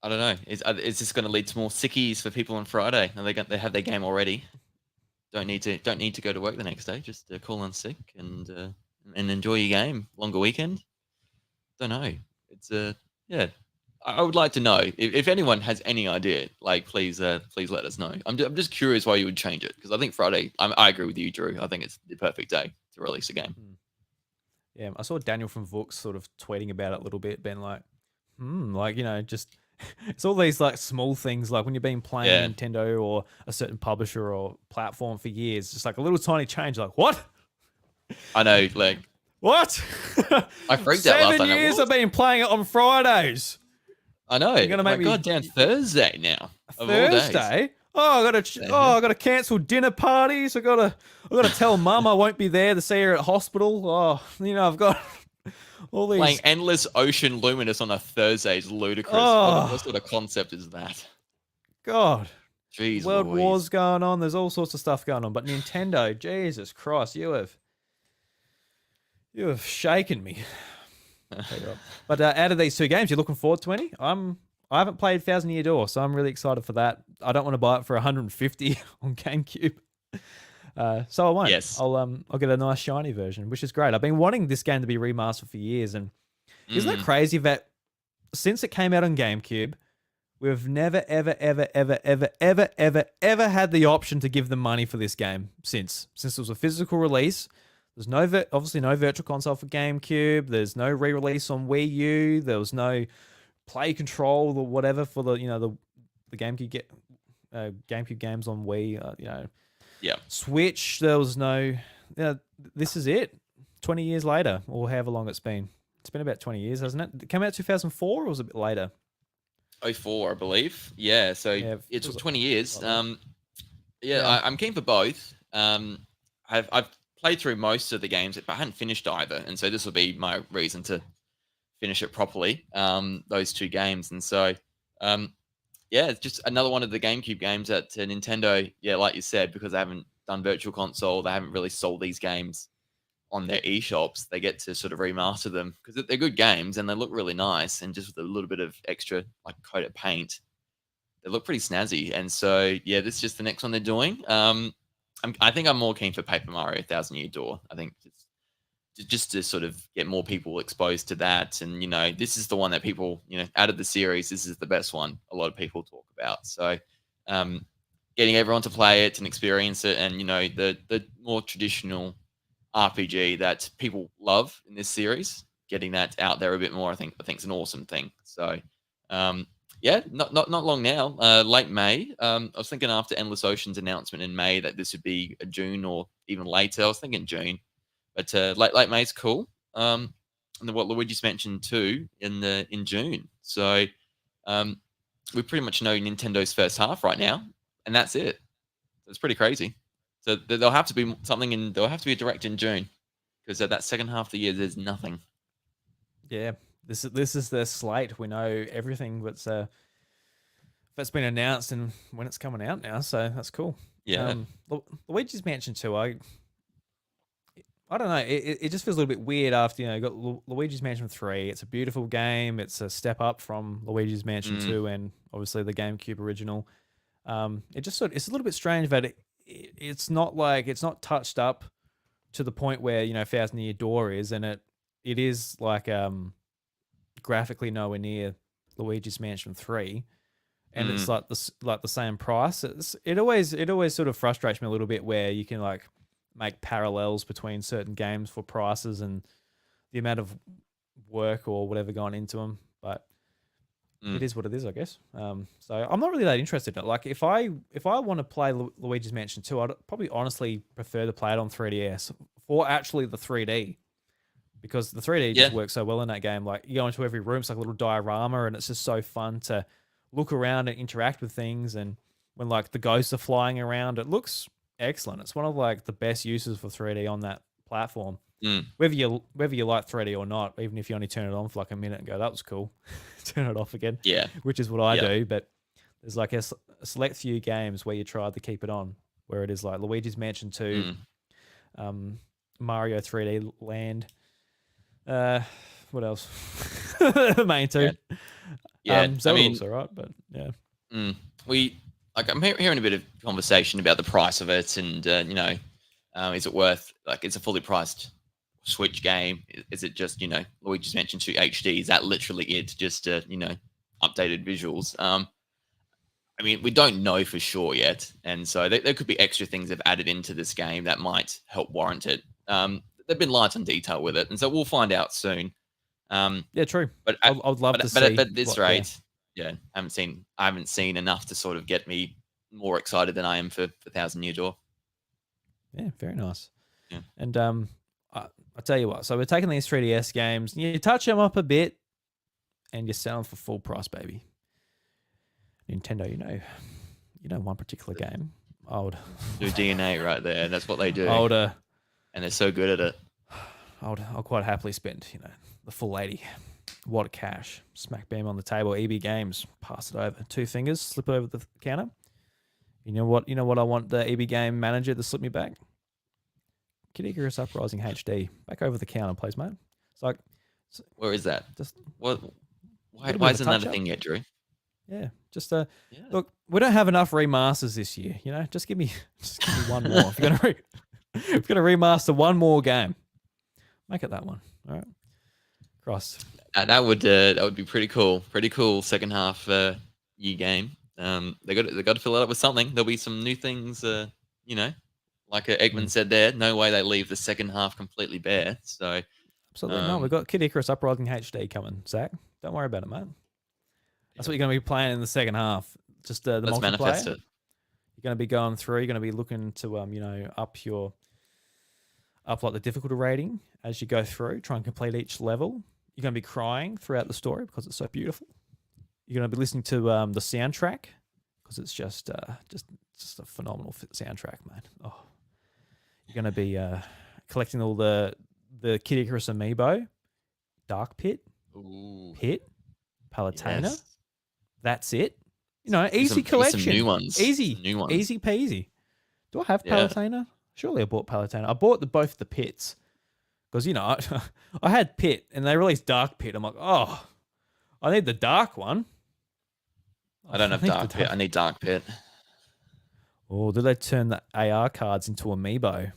don't know. It's just going to lead to more sickies for people on Friday. And they have their game already. Don't need to go to work the next day. Just call in sick and enjoy your game. Longer weekend. Don't know. It's I would like to know if anyone has any idea. Like, please let us know. I'm just curious why you would change it because I think Friday. I agree with you, Drew. I think it's the perfect day to release a game. Yeah, I saw Daniel from Vooks sort of tweeting about it a little bit, being like, just it's all these like small things, like when you've been playing Nintendo or a certain publisher or platform for years, just like a little tiny change, like what? I know, like what? I freaked out last time. 7 years I've been playing it on Fridays. I know. You're gonna make me goddamn Thursday now. Thursday? Oh, I gotta cancel dinner parties. I gotta tell Mum I won't be there to see her at hospital. Oh, I've got all these playing Endless Ocean Luminous on a Thursday is ludicrous. What sort of concept is that? God. Jeez, World Wars going on. There's all sorts of stuff going on. But Nintendo, Jesus Christ, you have shaken me. But out of these two games, you're looking forward to any? I haven't played Thousand Year Door, so I'm really excited for that. I don't want to buy it for 150 on GameCube, so I won't. Yes. I'll get a nice shiny version, which is great. I've been wanting this game to be remastered for years, and isn't it crazy that since it came out on GameCube, We've never, ever, ever, ever, ever, ever, ever, ever had the option to give them money for this game since it was a physical release. There's obviously no virtual console for GameCube. There's no re-release on Wii U. There was no play control or whatever for the GameCube GameCube games on Wii. Yeah. Switch. There was no. This is it. 20 years later, or however long it's been. It's been about 20 years, hasn't it? It came out 2004, or was it a bit later? 04, I believe. Yeah, so it took 20 years. I'm keen for both. I've played through most of the games, but I hadn't finished either, and so this will be my reason to finish it properly. Those two games, and so it's just another one of the GameCube games that Nintendo, like you said, because they haven't done Virtual Console, they haven't really sold these games on their eShops. They get to sort of remaster them because they're good games and they look really nice, and just with a little bit of extra like coat of paint, they look pretty snazzy. And so this is just the next one they're doing. I think I'm more keen for Paper Mario Thousand Year Door. I think just to sort of get more people exposed to that, and this is the one that people out of the series, this is the best one a lot of people talk about. So getting everyone to play it and experience it, and the more traditional RPG that people love in this series, getting that out there a bit more, I think it's an awesome thing. So not long now, late May. I was thinking after Endless Ocean's announcement in May that this would be a June or even later. I was thinking June, but late May's cool. And then what Luigi's mentioned too in June. So we pretty much know Nintendo's first half right now, and that's it. It's pretty crazy. So there'll have to be something there'll have to be a direct in June, because at that second half of the year there's nothing. Yeah, this is their slate. We know everything that's been announced and when it's coming out now. So that's cool. Yeah. Luigi's Mansion 2. I don't know. It just feels a little bit weird after you got Luigi's Mansion 3. It's a beautiful game. It's a step up from Luigi's Mansion 2 and obviously the GameCube original. It's a little bit strange that it's not touched up to the point where Thousand Year Door is, and it is like graphically nowhere near Luigi's Mansion 3, and it's like the same price. It always sort of frustrates me a little bit where you can like make parallels between certain games for prices and the amount of work or whatever gone into them, but it is what it is, I guess. So I'm not really that interested in it. Like if I want to play Luigi's Mansion 2, I'd probably honestly prefer to play it on 3DS for actually the 3D, because the 3D just works so well in that game. Like you go into every room, it's like a little diorama, and it's just so fun to look around and interact with things. And when like the ghosts are flying around, it looks excellent. It's one of like the best uses for 3D on that platform. Whether you like 3D or not, even if you only turn it on for like a minute and go, that was cool, turn it off again. Yeah, which is what I do. But there's like a select few games where you try to keep it on, where it is like Luigi's Mansion 2, Mario 3D Land. What else? The main two. Zelda's all right, but yeah. I'm hearing a bit of conversation about the price of it, and is it worth, like, it's a fully priced Switch game? Is it just Luigi's Mansion 2 HD? Is that literally it? Just updated visuals? We don't know for sure yet, and so there could be extra things they've added into this game that might help warrant it. They've been light on detail with it, and so we'll find out soon. Yeah, true. But I'd love to see. But at this rate, I haven't seen enough to sort of get me more excited than I am for Thousand Year Door. Yeah, very nice. Yeah. And I'll tell you what. So we're taking these 3DS games, you touch them up a bit, and you sell them for full price, baby. Nintendo, one particular game. Do DNA right there. That's what they do. And they're so good at it. I'll quite happily spend, the full 80. What cash? Smack bam on the table. EB Games. Pass it over. 2 fingers. Slip it over the counter. You know what I want the EB Game manager to slip me back? Kid Icarus Uprising HD. Back over the counter, please, mate. It's like, where is that? Just what? Why isn't that a thing yet, Drew? Yeah, just look. We don't have enough remasters this year. Just give me one more. If you're gonna remaster one more game, make it that one. All right. Cross. That would be pretty cool. Pretty cool second half year game. They got to fill it up with something. There'll be some new things. Like Eggman said there, no way they leave the second half completely bare. So absolutely not. We've got Kid Icarus Uprising HD coming, Zach. Don't worry about it, mate. That's what you're going to be playing in the second half. Just the let's multiplayer. Manifest it. You're going to be going through. You're going to be looking to up like the difficulty rating as you go through. Try and complete each level. You're going to be crying throughout the story because it's so beautiful. You're going to be listening to the soundtrack because it's just a phenomenal soundtrack, man. Oh, you're going to be collecting all the Kid Icarus amiibo, Dark Pit, Pit, Palutena. Yes. That's it. Easy collection. Some new ones. Easy peasy. Do I have Palutena? Surely I bought Palutena. I bought both the pits because I had Pit and they released Dark Pit. I'm like, oh, I need the dark one. I don't have Dark Pit. I need Dark Pit. Oh, did they turn the AR cards into amiibo?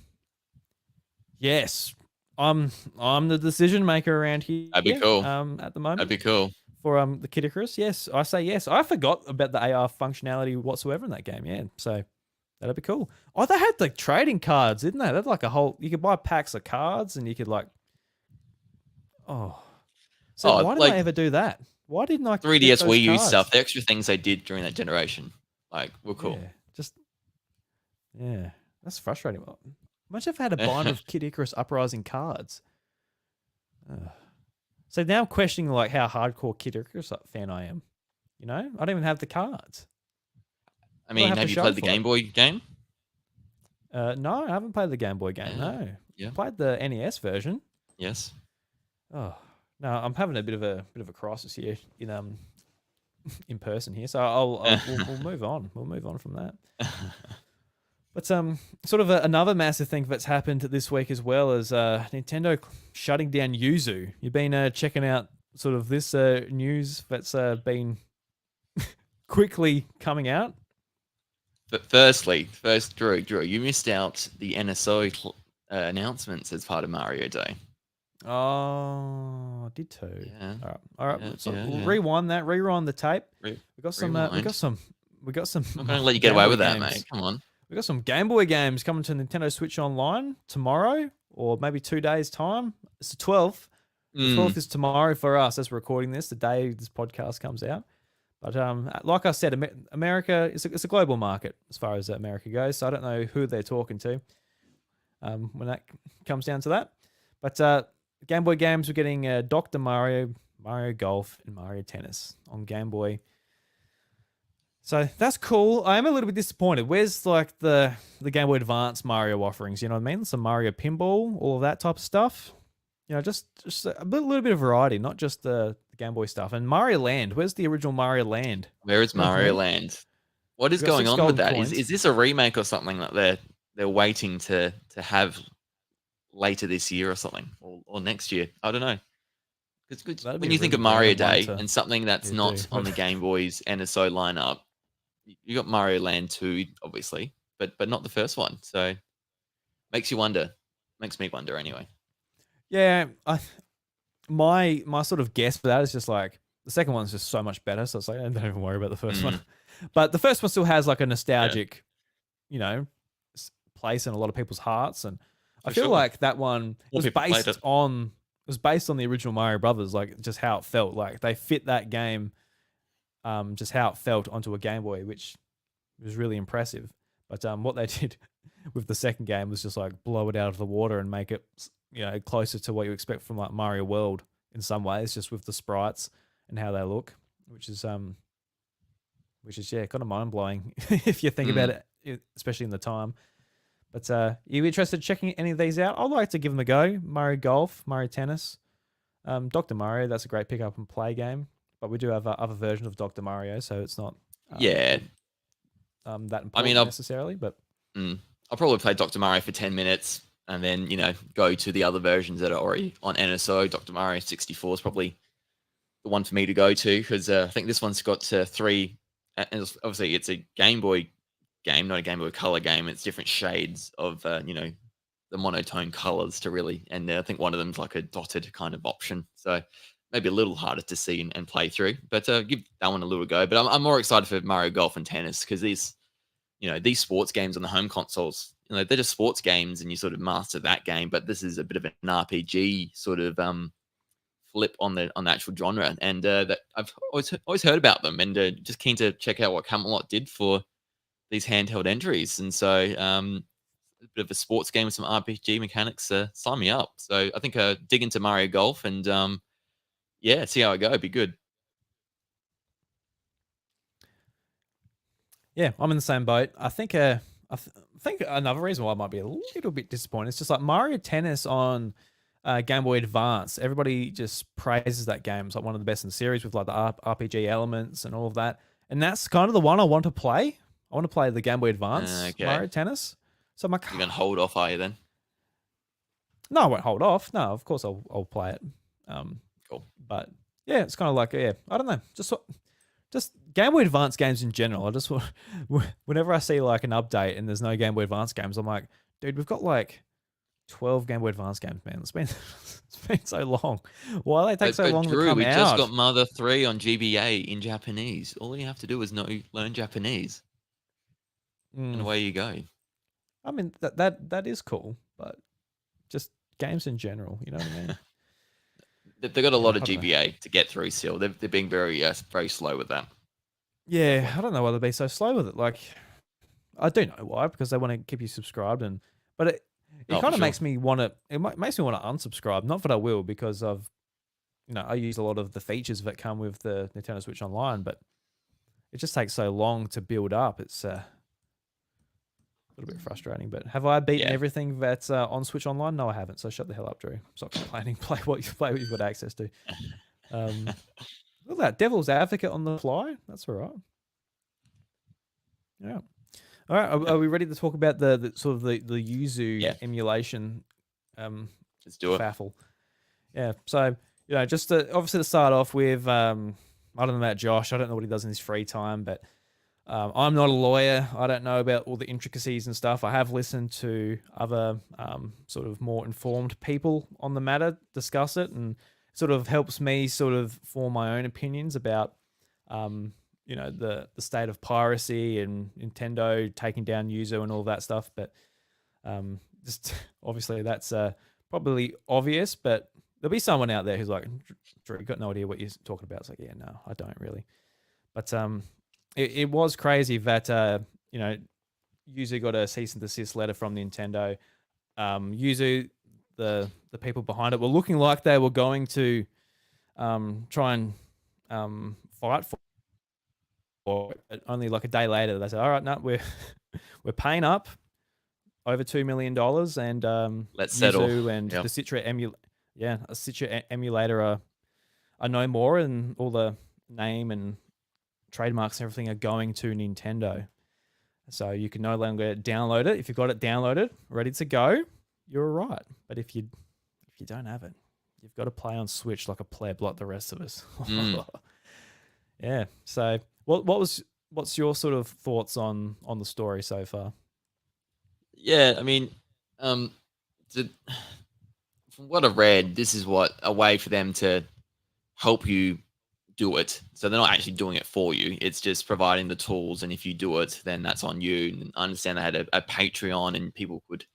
Yes, I'm the decision maker around here. That'd be cool. At the moment, that'd be cool for the Kid Icarus. Yes, I say yes. I forgot about the AR functionality whatsoever in that game. Yeah, so that'd be cool. Oh, they had like trading cards, didn't they? They had like a whole. You could buy packs of cards, and you could like. Oh, so why did I ever do that? Why didn't I? 3DS Wii U stuff. The extra things they did during that generation, were cool. Yeah, that's frustrating. Imagine if I had a binder of Kid Icarus Uprising cards. So now I'm questioning like how hardcore Kid Icarus fan I am. I don't even have the cards. I mean, have you played the Game Boy game? No, I haven't played the Game Boy game. No, I played the NES version. Yes. Oh no, I'm having a bit of a crisis here in person here. So we'll move on. We'll move on from that. But sort of another massive thing that's happened this week as well is Nintendo shutting down Yuzu. You've been checking out sort of this news that's been quickly coming out. But first, Drew, you missed out the NSO announcements as part of Mario Day. Oh, I did too. Yeah. All right. We'll rewind that. Rewind the tape. We got some. We got some. I'm not gonna let you get away with that, mate. Come on. We got some Game Boy games coming to Nintendo Switch Online tomorrow, or maybe 2 days' time. It's the 12th. The 12th is tomorrow for us as we're recording this, the day this podcast comes out. But like I said, America is a global market as far as America goes. So I don't know who they're talking to when that comes down to that. But Game Boy games, we're getting Dr. Mario, Mario Golf, and Mario Tennis on Game Boy. So that's cool. I am a little bit disappointed. Where's like the Game Boy Advance Mario offerings? You know what I mean? Some Mario Pinball, all of that type of stuff. Just a little bit of variety, not just the Game Boy stuff. And Mario Land. Where's the original Mario Land? Where is Mario Land? What is going on with that? Is this a remake or something that they're waiting to have later this year or something, or next year? I don't know. Because when you think of Mario Day and something that's not on the Game Boy's NSO lineup, you got Mario Land 2, obviously, but not the first one. So makes you wonder. Makes me wonder anyway. Yeah, my sort of guess for that is just like the second one's just so much better. So it's like I don't even worry about the first one. But the first one still has like a nostalgic, place in a lot of people's hearts, and I feel like that one was based on the original Mario Brothers, like just how it felt. Like they fit that game, just how it felt onto a Game Boy, which was really impressive. But what they did with the second game was just like blow it out of the water and make it, closer to what you expect from like Mario World in some ways, just with the sprites and how they look, which is kind of mind blowing if you think about it, especially in the time. But you interested in checking any of these out? I'd like to give them a go. Mario Golf, Mario Tennis, Dr. Mario. That's a great pick up and play game. But we do have other versions of Dr. Mario, so it's not that important necessarily. But I'll probably play Dr. Mario for 10 minutes and then go to the other versions that are already on NSO. Dr. Mario 64 is probably the one for me to go to because I think this one's got 3. And obviously, it's a Game Boy game, not a Game Boy Color game. It's different shades of the monotone colors to really, and I think one of them's like a dotted kind of option. So maybe a little harder to see and play through. But give that one a little go. But I'm more excited for Mario Golf and Tennis because these sports games on the home consoles, they're just sports games and you sort of master that game. But this is a bit of an RPG sort of flip on the actual genre, and that I've always heard about them, and just keen to check out what Camelot did for these handheld entries. And so a bit of a sports game with some RPG mechanics, sign me up. So I think dig into Mario Golf and yeah, see how I go. It'd be good. Yeah, I'm in the same boat. I think think another reason why I might be a little bit disappointed is just like Mario Tennis on Game Boy Advance. Everybody just praises that game. It's like one of the best in the series with like the RPG elements and all of that. And that's kind of the one I want to play. I want to play the Game Boy Advance Mario Tennis. So I'm like, you're gonna hold off, are you then? No, I won't hold off. No, of course I'll play it. Cool. But yeah, it's kind of like I don't know, just Game Boy Advance games in general. I just whenever I see like an update and there's no Game Boy Advance games, I'm like, dude, we've got like 12 Game Boy Advance games, man. It's been so long. Why they take so long Drew, to come we out? just got Mother 3 on GBA in Japanese. All you have to do is learn Japanese, and away you go. I mean that is cool, but just games in general, you know what I mean? They've got a lot of GBA to get through still. They're being very slow with that. Yeah, I don't know why they're being so slow with it. Like, I do know why, because they want to keep you subscribed, but it kind of makes me want to. It makes me want to unsubscribe. Not that I will, because I use a lot of the features that come with the Nintendo Switch Online, but it just takes so long to build up. It's a little bit frustrating. But have I beaten everything that's on Switch Online? No, I haven't. So shut the hell up, Drew. Stop complaining. Play what you've got access to. Look at that, Devil's Advocate on the fly. That's all right. Yeah. All right. Are we ready to talk about the sort of the Yuzu emulation? Let's do it. Baffle. Yeah. So just obviously to start off with, I don't know about Josh. I don't know what he does in his free time, but I'm not a lawyer. I don't know about all the intricacies and stuff. I have listened to other sort of more informed people on the matter discuss it, and sort of helps me sort of form my own opinions about the state of piracy and Nintendo taking down Yuzu and all that stuff. But just obviously that's probably obvious, but there'll be someone out there who's like, Drew, got no idea what you're talking about. It's like, yeah, no, I don't really. But it was crazy that Yuzu got a cease and desist letter from Nintendo. Yuzu, the people behind it, were looking like they were going to try and fight for it. Only like a day later, they said, "All right, no, we're paying up over $2 million, and let's settle." Yuzu and the Citra emulator are no more, and all the name and trademarks and everything are going to Nintendo. So you can no longer download it. If you've got it downloaded, ready to go, you're all right. But if you don't have it, you've got to play on Switch like a pleb, like the rest of us. Yeah. So what's your sort of thoughts on the story so far? Yeah, I mean, from what I've read, this is a way for them to help you do it. So they're not actually doing it for you. It's just providing the tools, and if you do it, then that's on you. And I understand they had a Patreon, and people could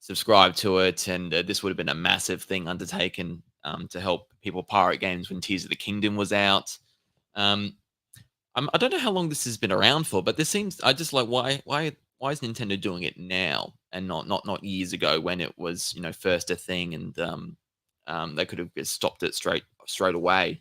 subscribe to it, and this would have been a massive thing undertaken to help people pirate games when Tears of the Kingdom was out. I don't know how long this has been around for, but this seems, I just like, why is Nintendo doing it now and not years ago when it was first a thing, and they could have just stopped it straight away.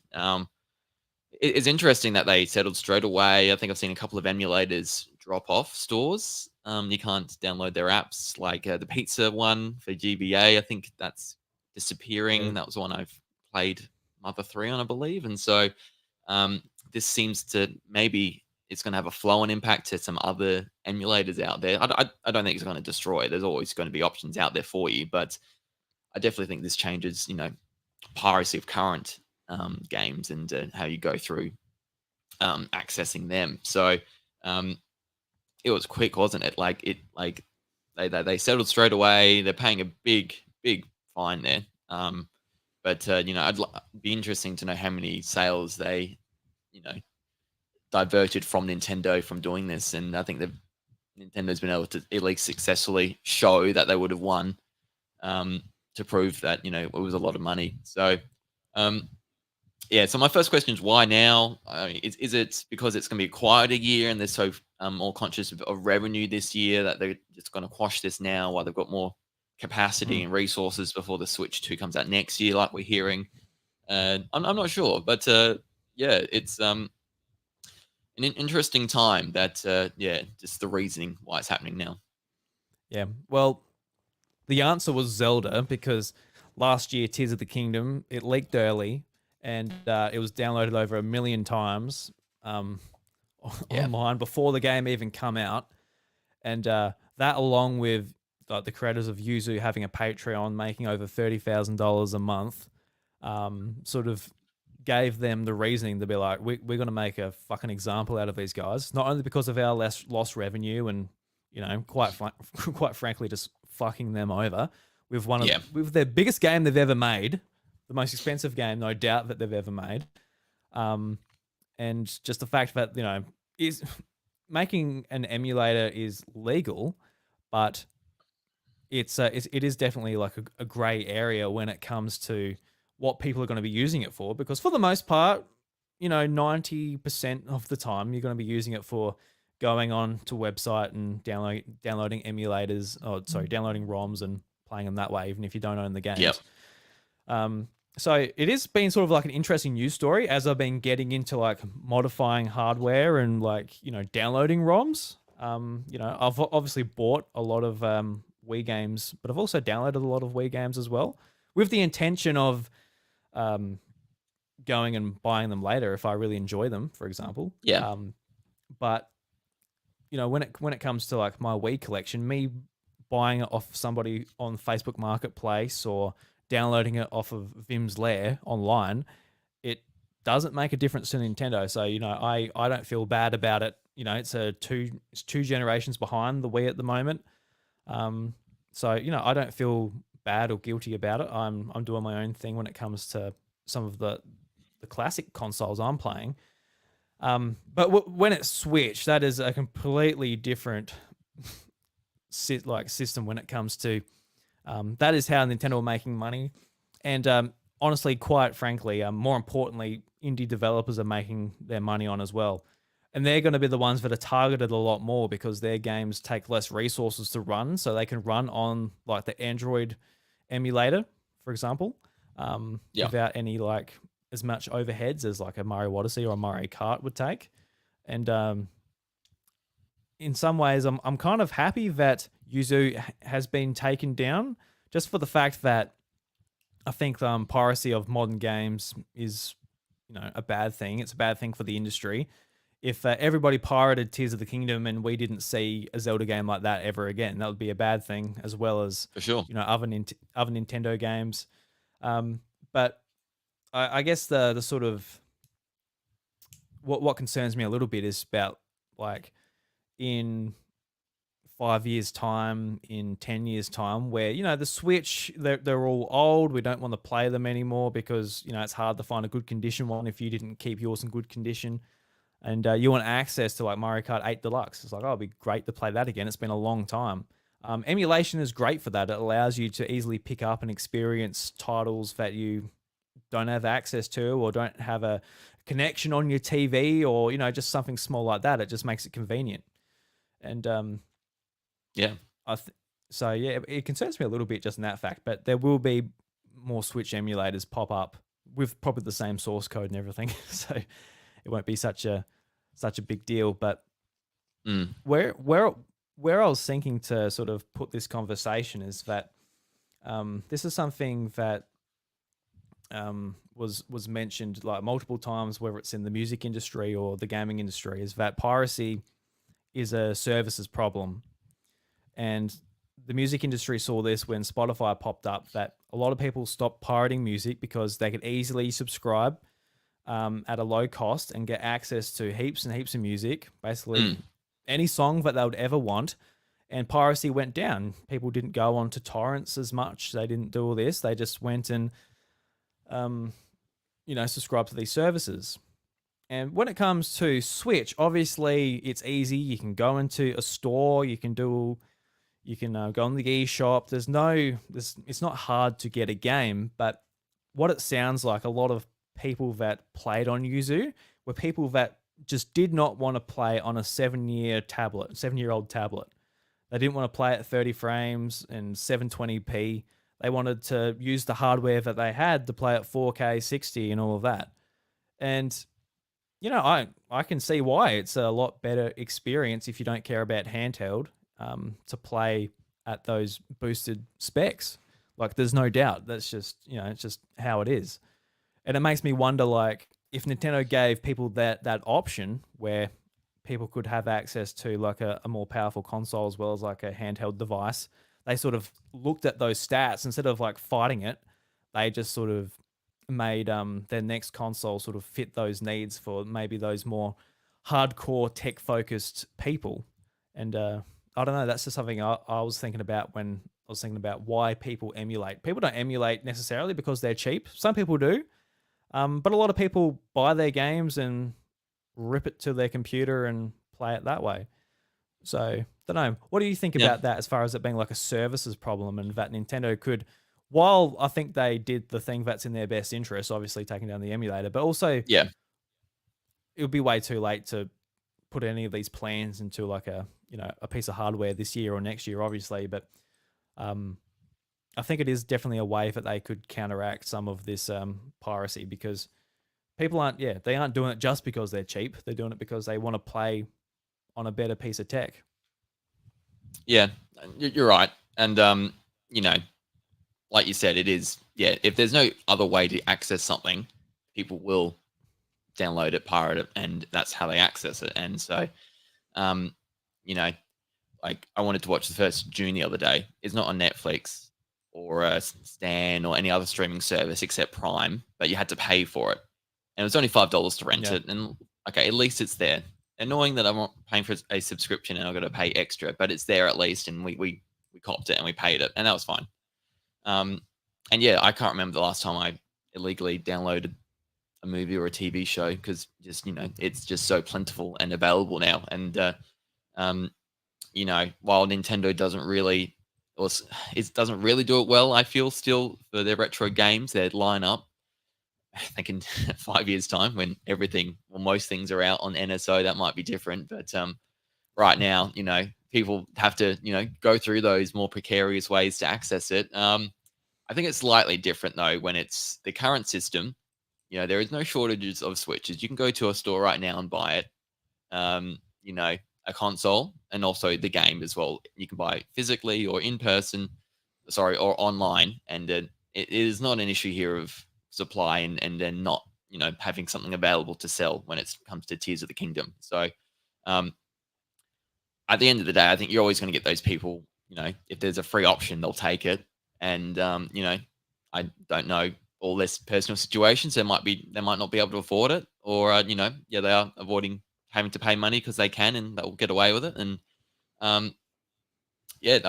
It's interesting that they settled straight away. I think I've seen a couple of emulators drop off stores. You can't download their apps, like the pizza one for GBA. I think that's disappearing. Yeah. That was the one I've played Mother 3 on, I believe. And so this seems to, maybe it's going to have a flow-on impact to some other emulators out there. I don't think it's going to destroy it. There's always going to be options out there for you, but I definitely think this changes, piracy of current games and how you go through accessing them. So it was quick, wasn't it? They settled straight away. They're paying a big fine there. But I'd be interesting to know how many sales they, you know, diverted from Nintendo from doing this, and I think Nintendo's been able to at least successfully show that they would have won, to prove that it was a lot of money. So, um, yeah. So my first question is why now? I mean, is it because it's going to be a quieter year and they're so more conscious of revenue this year that they're just going to quash this now while they've got more capacity Mm. and resources before the Switch 2 comes out next year, like we're hearing? I'm not sure, but yeah, it's an interesting time. That yeah, just the reasoning why it's happening now. Yeah. Well, the answer was Zelda because last year Tears of the Kingdom it leaked early and it was downloaded over 1 million times um, Yeah, online before the game even come out, and that along with like the creators of Yuzu having a Patreon making over $30,000 a month, sort of gave them the reasoning to be like, we're going to make a fucking example out of these guys, not only because of our less lost revenue and quite frankly just fucking them over with yeah, with their biggest game they've ever made, the most expensive game, no doubt, that they've ever made. And just the fact that is making an emulator is legal, but it is definitely like a gray area when it comes to what people are going to be using it for. Because for the most part, 90% of the time you're going to be using it for going on to website and downloading emulators, or sorry, downloading ROMs and playing them that way, even if you don't own the yep, games. So it has been sort of like an interesting news story as I've been getting into like modifying hardware and like, downloading ROMs. I've obviously bought a lot of Wii games, but I've also downloaded a lot of Wii games as well with the intention of going and buying them later if I really enjoy them, for example. yeah, But when it comes to like my Wii collection, me buying it off somebody on Facebook Marketplace or downloading it off of Vim's Lair online, it doesn't make a difference to Nintendo. So I don't feel bad about it. It's two generations behind the Wii at the moment. So I don't feel bad or guilty about it. I'm doing my own thing when it comes to some of the classic consoles I'm playing. But when it switched, that is a completely different system when it comes to that is how Nintendo are making money. And honestly, quite frankly, more importantly, indie developers are making their money on as well. And they're going to be the ones that are targeted a lot more because their games take less resources to run, so they can run on like the Android emulator, for example, yeah, without any like as much overheads as like a Mario Odyssey or a Mario Kart would take. And in some ways, I'm kind of happy that Yuzu has been taken down, just for the fact that I think piracy of modern games is a bad thing. It's a bad thing for the industry. If everybody pirated Tears of the Kingdom and we didn't see a Zelda game like that ever again, that would be a bad thing, as well as for sure. other Nintendo games. But I guess the sort of what concerns me a little bit is about like in 5 years' time, in 10 years' time, where the Switch they're all old. We don't want to play them anymore because it's hard to find a good condition one if you didn't keep yours in good condition. And you want access to like Mario Kart 8 Deluxe. It's like, oh, it'd be great to play that again. It's been a long time. Emulation is great for that. It allows you to easily pick up and experience titles that you don't have access to or don't have a connection on your TV or, just something small like that. It just makes it convenient. And Yeah, so, yeah, it concerns me a little bit just in that fact. But there will be more Switch emulators pop up with probably the same source code and everything. So it won't be such a big deal. But where I was thinking to sort of put this conversation is that this is something that was mentioned like multiple times, whether it's in the music industry or the gaming industry, is that piracy is a services problem. And the music industry saw this when Spotify popped up, that a lot of people stopped pirating music because they could easily subscribe at a low cost and get access to heaps and heaps of music, basically any song that they would ever want. And piracy went down. People didn't go on to torrents as much. They didn't do all this. They just went and um, subscribe to these services. And when it comes to Switch, obviously it's easy. You can go into a store, you can go on the eShop. It's not hard to get a game, but what it sounds like, a lot of people that played on Yuzu were people that just did not want to play on a 7-year-old tablet. They didn't want to play at 30 frames and 720p. They wanted to use the hardware that they had to play at 4K 60 and all of that. And I can see why it's a lot better experience if you don't care about handheld, to play at those boosted specs. Like, there's no doubt. That's just, it's just how it is. And it makes me wonder, like, if Nintendo gave people that option where people could have access to like a more powerful console as well as like a handheld device, they sort of looked at those stats instead of like fighting it. They just sort of made their next console sort of fit those needs for maybe those more hardcore tech focused people. And I don't know, that's just something I was thinking about when I was thinking about why people emulate. People don't emulate necessarily because they're cheap. Some people do, but a lot of people buy their games and rip it to their computer and play it that way. So, don't know. What do you think Yeah. about that as far as it being like a services problem, and that Nintendo could, while I think they did the thing that's in their best interest, obviously taking down the emulator, but also Yeah. it would be way too late to put any of these plans into like a piece of hardware this year or next year, obviously. But um, I think it is definitely a way that they could counteract some of this piracy, because people they aren't doing it just because they're cheap. They're doing it because they want to play on a better piece of tech. Yeah, you're right. And you know, like you said, it is. Yeah, if there's no other way to access something, people will download it, pirate it, and that's how they access it. And so, um, you know, like I wanted to watch the first June the other day. It's not on Netflix or Stan or any other streaming service except Prime, but you had to pay for it, and it was only $5 to rent Yeah. it. And okay, at least it's there. Annoying that I'm not paying for a subscription and I've got to pay extra, but it's there at least, and we copped it and we paid it, and that was fine. And yeah, I can't remember the last time I illegally downloaded a movie or a TV show, because just it's just so plentiful and available now. And um, while Nintendo doesn't really, or it doesn't really do it well, I feel still for their retro games, their lineup. I think in 5 years' time, when everything or most things are out on NSO, that might be different. But right now, people have to, go through those more precarious ways to access it. I think it's slightly different though when it's the current system. There is no shortages of Switches. You can go to a store right now and buy it. Um, you know, a console and also the game as well. You can buy it physically or in person, sorry, or online, and it is not an issue here of supply and then not having something available to sell when it comes to Tears of the Kingdom. So um, at the end of the day, I think you're always going to get those people. If there's a free option, they'll take it. And I don't know all their personal situations. They might not be able to afford it, or they are avoiding having to pay money because they can and they'll get away with it. And um, yeah,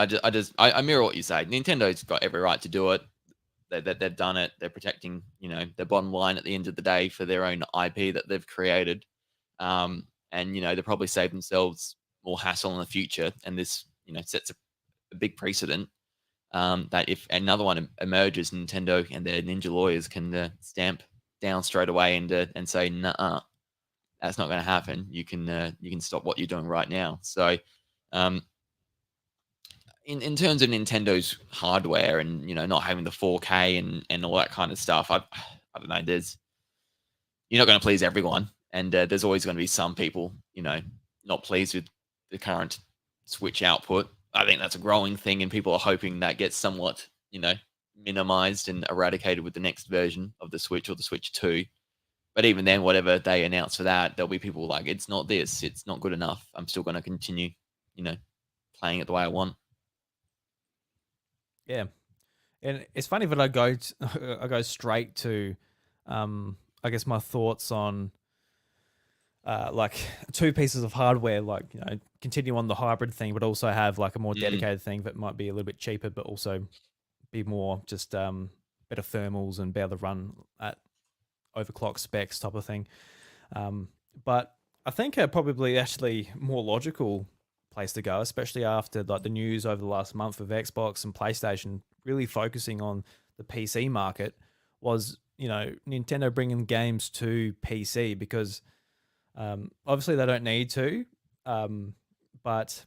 I mirror what you say. Nintendo's got every right to do it. They've done it. They're protecting their bottom line at the end of the day for their own IP that they've created. And they probably save themselves more hassle in the future. And this sets a big precedent, that if another one emerges, Nintendo and their ninja lawyers can stamp down straight away and say, nah, that's not going to happen. You can stop what you're doing right now. So, in terms of Nintendo's hardware and not having the 4K and all that kind of stuff, I don't know. You're not going to please everyone, and there's always going to be some people not pleased with the current Switch output. I think that's a growing thing, and people are hoping that gets somewhat minimized and eradicated with the next version of the Switch or the Switch 2. But even then, whatever they announce for that, there'll be people like, it's not this, it's not good enough. I'm still going to continue, playing it the way I want. Yeah, and it's funny that I go straight to, I guess my thoughts on, like two pieces of hardware, like continue on the hybrid thing, but also have like a more dedicated thing that might be a little bit cheaper, but also be more just better thermals and be able to run at overclock specs type of thing. But I think probably actually more logical place to go, especially after like the news over the last month of Xbox and PlayStation really focusing on the PC market, was Nintendo bringing games to PC because obviously they don't need to, but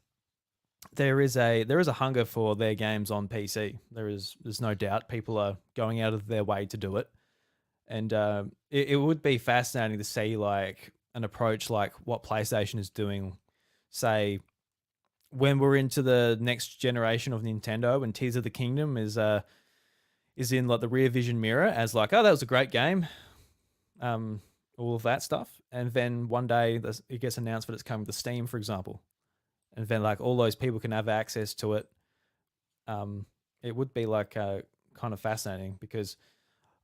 there is a hunger for their games on PC. There's no doubt people are going out of their way to do it, and it would be fascinating to see like an approach like what PlayStation is doing, say when we're into the next generation of Nintendo and Tears of the Kingdom is in like the rear vision mirror as like, oh, that was a great game, all of that stuff, and then one day it gets announced that it's coming to Steam, for example, and then like all those people can have access to it. It would be like kind of fascinating because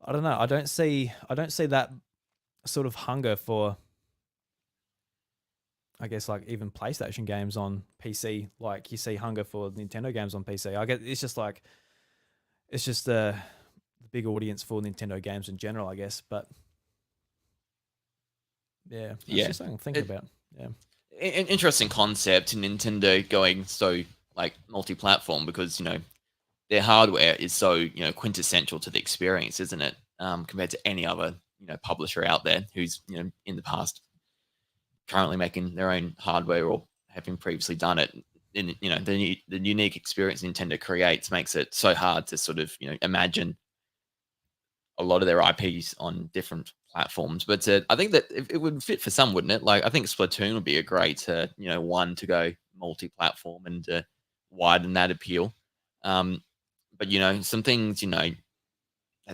I don't know, I don't see that sort of hunger for, I guess, like even PlayStation games on PC, like you see hunger for Nintendo games on PC. I get it's just the big audience for Nintendo games in general, I guess. But yeah, that's just something I'm thinking about. Yeah, an interesting concept. Nintendo going so like multi-platform because their hardware is so quintessential to the experience, isn't it? Compared to any other publisher out there who's in the past currently making their own hardware or having previously done it. In the unique experience Nintendo creates makes it so hard to sort of imagine a lot of their IPs on different platforms. But I think that it would fit for some, wouldn't it? Like I think Splatoon would be a great one to go multi-platform and widen that appeal. But some things that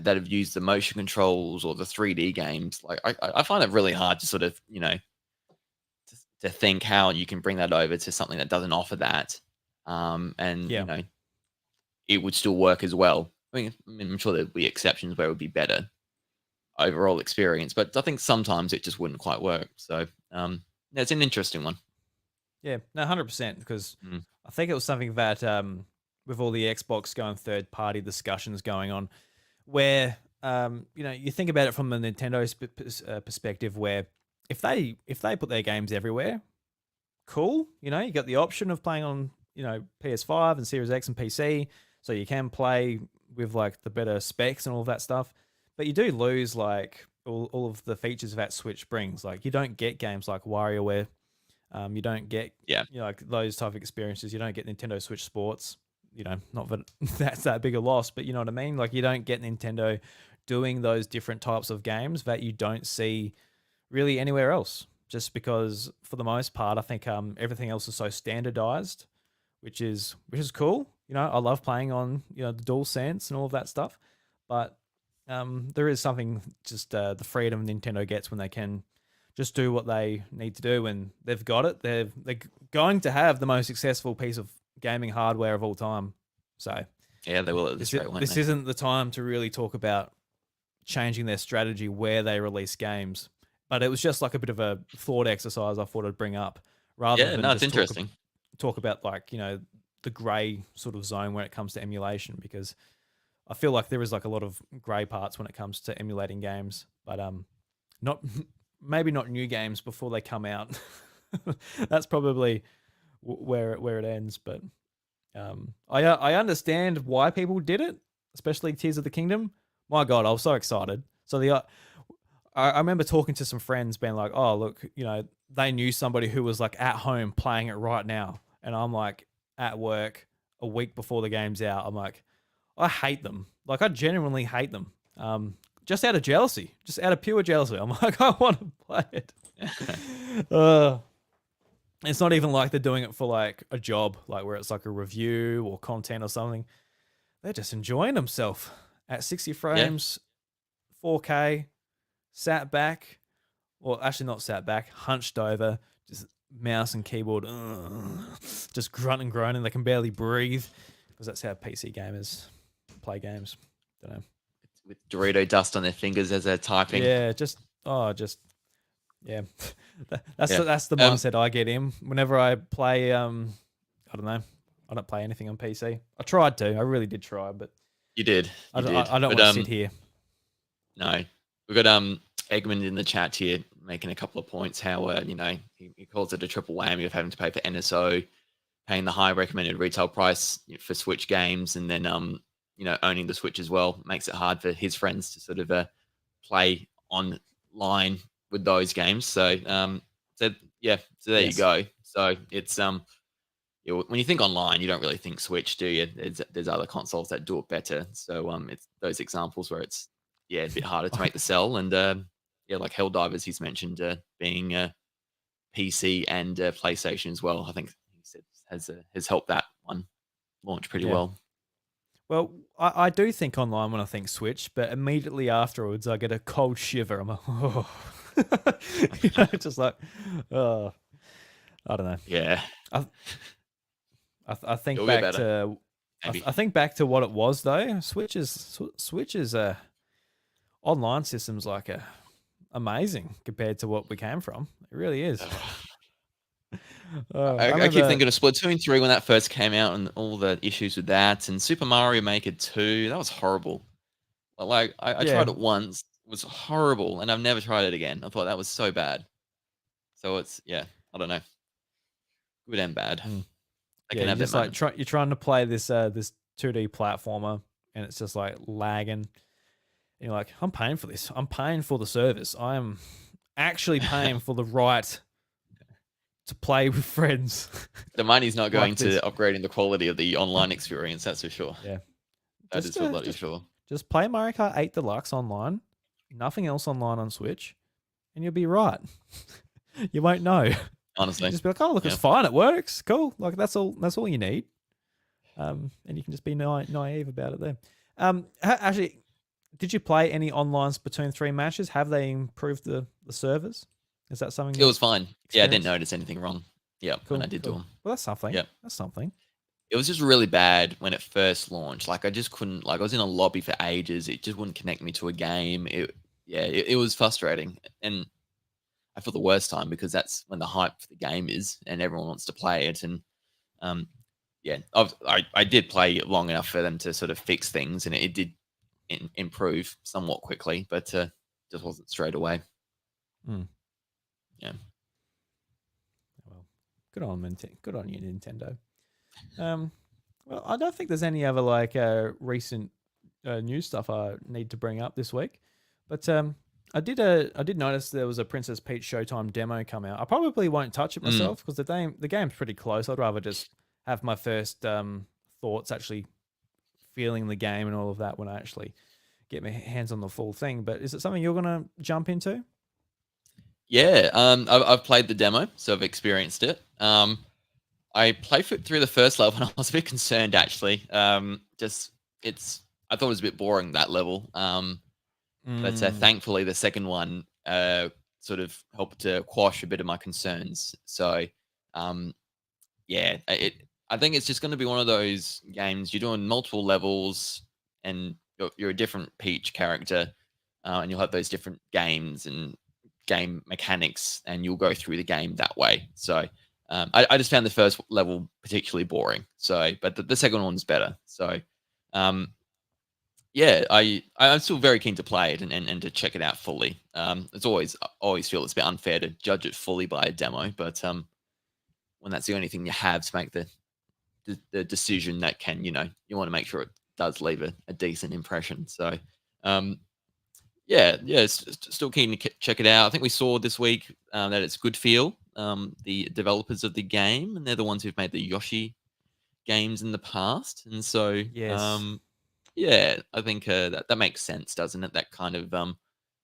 have used the motion controls or the 3D games, like I find it really hard to sort of to think how you can bring that over to something that doesn't offer that, and it would still work as well. I mean, I'm sure there'd be exceptions where it would be better overall experience, but I think sometimes it just wouldn't quite work. So it's an interesting one. Yeah, no, 100%. Because I think it was something that with all the Xbox going third party discussions going on, where you think about it from a Nintendo perspective, where if they put their games everywhere, cool. You got the option of playing on PS5 and Series X and PC, so you can play with like the better specs and all of that stuff. But you do lose like all of the features that Switch brings. Like you don't get games like WarioWare. You don't get like those type of experiences. You don't get Nintendo Switch Sports. Not that that's that big a loss, but you know what I mean. Like you don't get Nintendo doing those different types of games that you don't see really anywhere else, just because for the most part I think everything else is so standardized, which is cool. I love playing on the DualSense and all of that stuff, but there is something just the freedom Nintendo gets when they can just do what they need to do, and they've got it. They're going to have the most successful piece of gaming hardware of all time. So yeah, they will at this rate, this isn't the time to really talk about changing their strategy where they release games. But it was just like a bit of a thought exercise I thought I'd bring up, rather than it's interesting. Talk about like the grey sort of zone when it comes to emulation, because I feel like there is like a lot of grey parts when it comes to emulating games, but not maybe not new games before they come out. That's probably where it ends. But I understand why people did it, especially Tears of the Kingdom. My God, I was so excited. So I remember talking to some friends being like, oh, look, they knew somebody who was like at home playing it right now. And I'm like at work a week before the game's out. I'm like, I hate them. Like I genuinely hate them. Just out of jealousy, just out of pure jealousy. I'm like, I want to play it. It's not even like they're doing it for like a job, like where it's like a review or content or something. They're just enjoying themselves at 60 frames, 4K. Sat back, or actually not sat back, hunched over, just mouse and keyboard, just grunt and groaning. They can barely breathe because that's how PC gamers play games. Don't know. With Dorito dust on their fingers as they're typing. Yeah, that's the mindset I get in whenever I play. I don't know. I don't play anything on PC. I tried to. I really did try, but You did. I, You don't- did. I don't But want to sit here. no, we've got Eggman in the chat here making a couple of points. How he calls it a triple whammy of having to pay for NSO, paying the high recommended retail price for Switch games, and then owning the Switch as well makes it hard for his friends to sort of play online with those games. So there you Yes. go. So it's when you think online, you don't really think Switch, do you? There's other consoles that do it better. So it's those examples where it's a bit harder to make the sell, and like Helldivers he's mentioned being PC and PlayStation as well. I think he said has helped that one launch pretty Yeah. well. Well, I do think online when I think Switch, but immediately afterwards I get a cold shiver. I'm like, oh, just like, oh, I don't know. Yeah, I think it'll get back better. to Maybe. I think back to what it was though. Switch is online systems like amazing compared to what we came from. It really is. I keep thinking of Splatoon 3 when that first came out and all the issues with that, and Super Mario Maker 2. That was horrible. Like I tried it once, it was horrible, and I've never tried it again. I thought that was so bad. So it's I don't know, good and bad. Yeah, you're just like you're trying to play this 2D platformer, and it's just like lagging. And you're like, I'm paying for this. I'm paying for the service. I am actually paying for the right to play with friends. The money's not going Like to this. upgrading the quality of the online experience. That's for sure. Yeah, That is for bloody sure. Just play Mario Kart 8 Deluxe online, nothing else online on Switch, and you'll be right. You won't know. Honestly, Just be like, oh, look, it's fine. It works. Cool. Like that's all you need. And you can just be naive about it there. Actually, did you play any online Splatoon 3 matches? Have they improved the servers? Is that something? It was fine. Yeah, I didn't notice anything wrong. Yeah, cool, when I did do them. Well, that's something. Yeah, that's something. It was just really bad when it first launched. Like I just couldn't. Like I was in a lobby for ages. It just wouldn't connect me to a game. It was frustrating, and I feel the worst time because that's when the hype for the game is, and everyone wants to play it. And I did play long enough for them to sort of fix things, and it did improve somewhat quickly, but just wasn't straight away. Yeah. Well, good on you, Nintendo. Well, I don't think there's any other like recent news stuff I need to bring up this week, but I did notice there was a Princess Peach Showtime demo come out. I probably won't touch it myself because the game's pretty close. I'd rather just have my first thoughts actually feeling the game and all of that when I actually get my hands on the full thing. But is it something you're gonna jump into? Yeah, I've played the demo, so I've experienced it. I played through the first level, and I was a bit concerned actually. I thought it was a bit boring that level. But thankfully, the second one sort of helped to quash a bit of my concerns. So, I think it's just going to be one of those games. You're doing multiple levels, and you're a different Peach character, and you'll have those different games and game mechanics, and you'll go through the game that way. So, I just found the first level particularly boring. So, but the second one's better. So, I'm still very keen to play it and to check it out fully. It's always feel it's a bit unfair to judge it fully by a demo, but when that's the only thing you have to make the decision that can, you want to make sure it does leave a decent impression. So, still keen to check it out. I think we saw this week that it's Good Feel, the developers of the game, and they're the ones who've made the Yoshi games in the past, and so yes. I think that makes sense, doesn't it? That kind of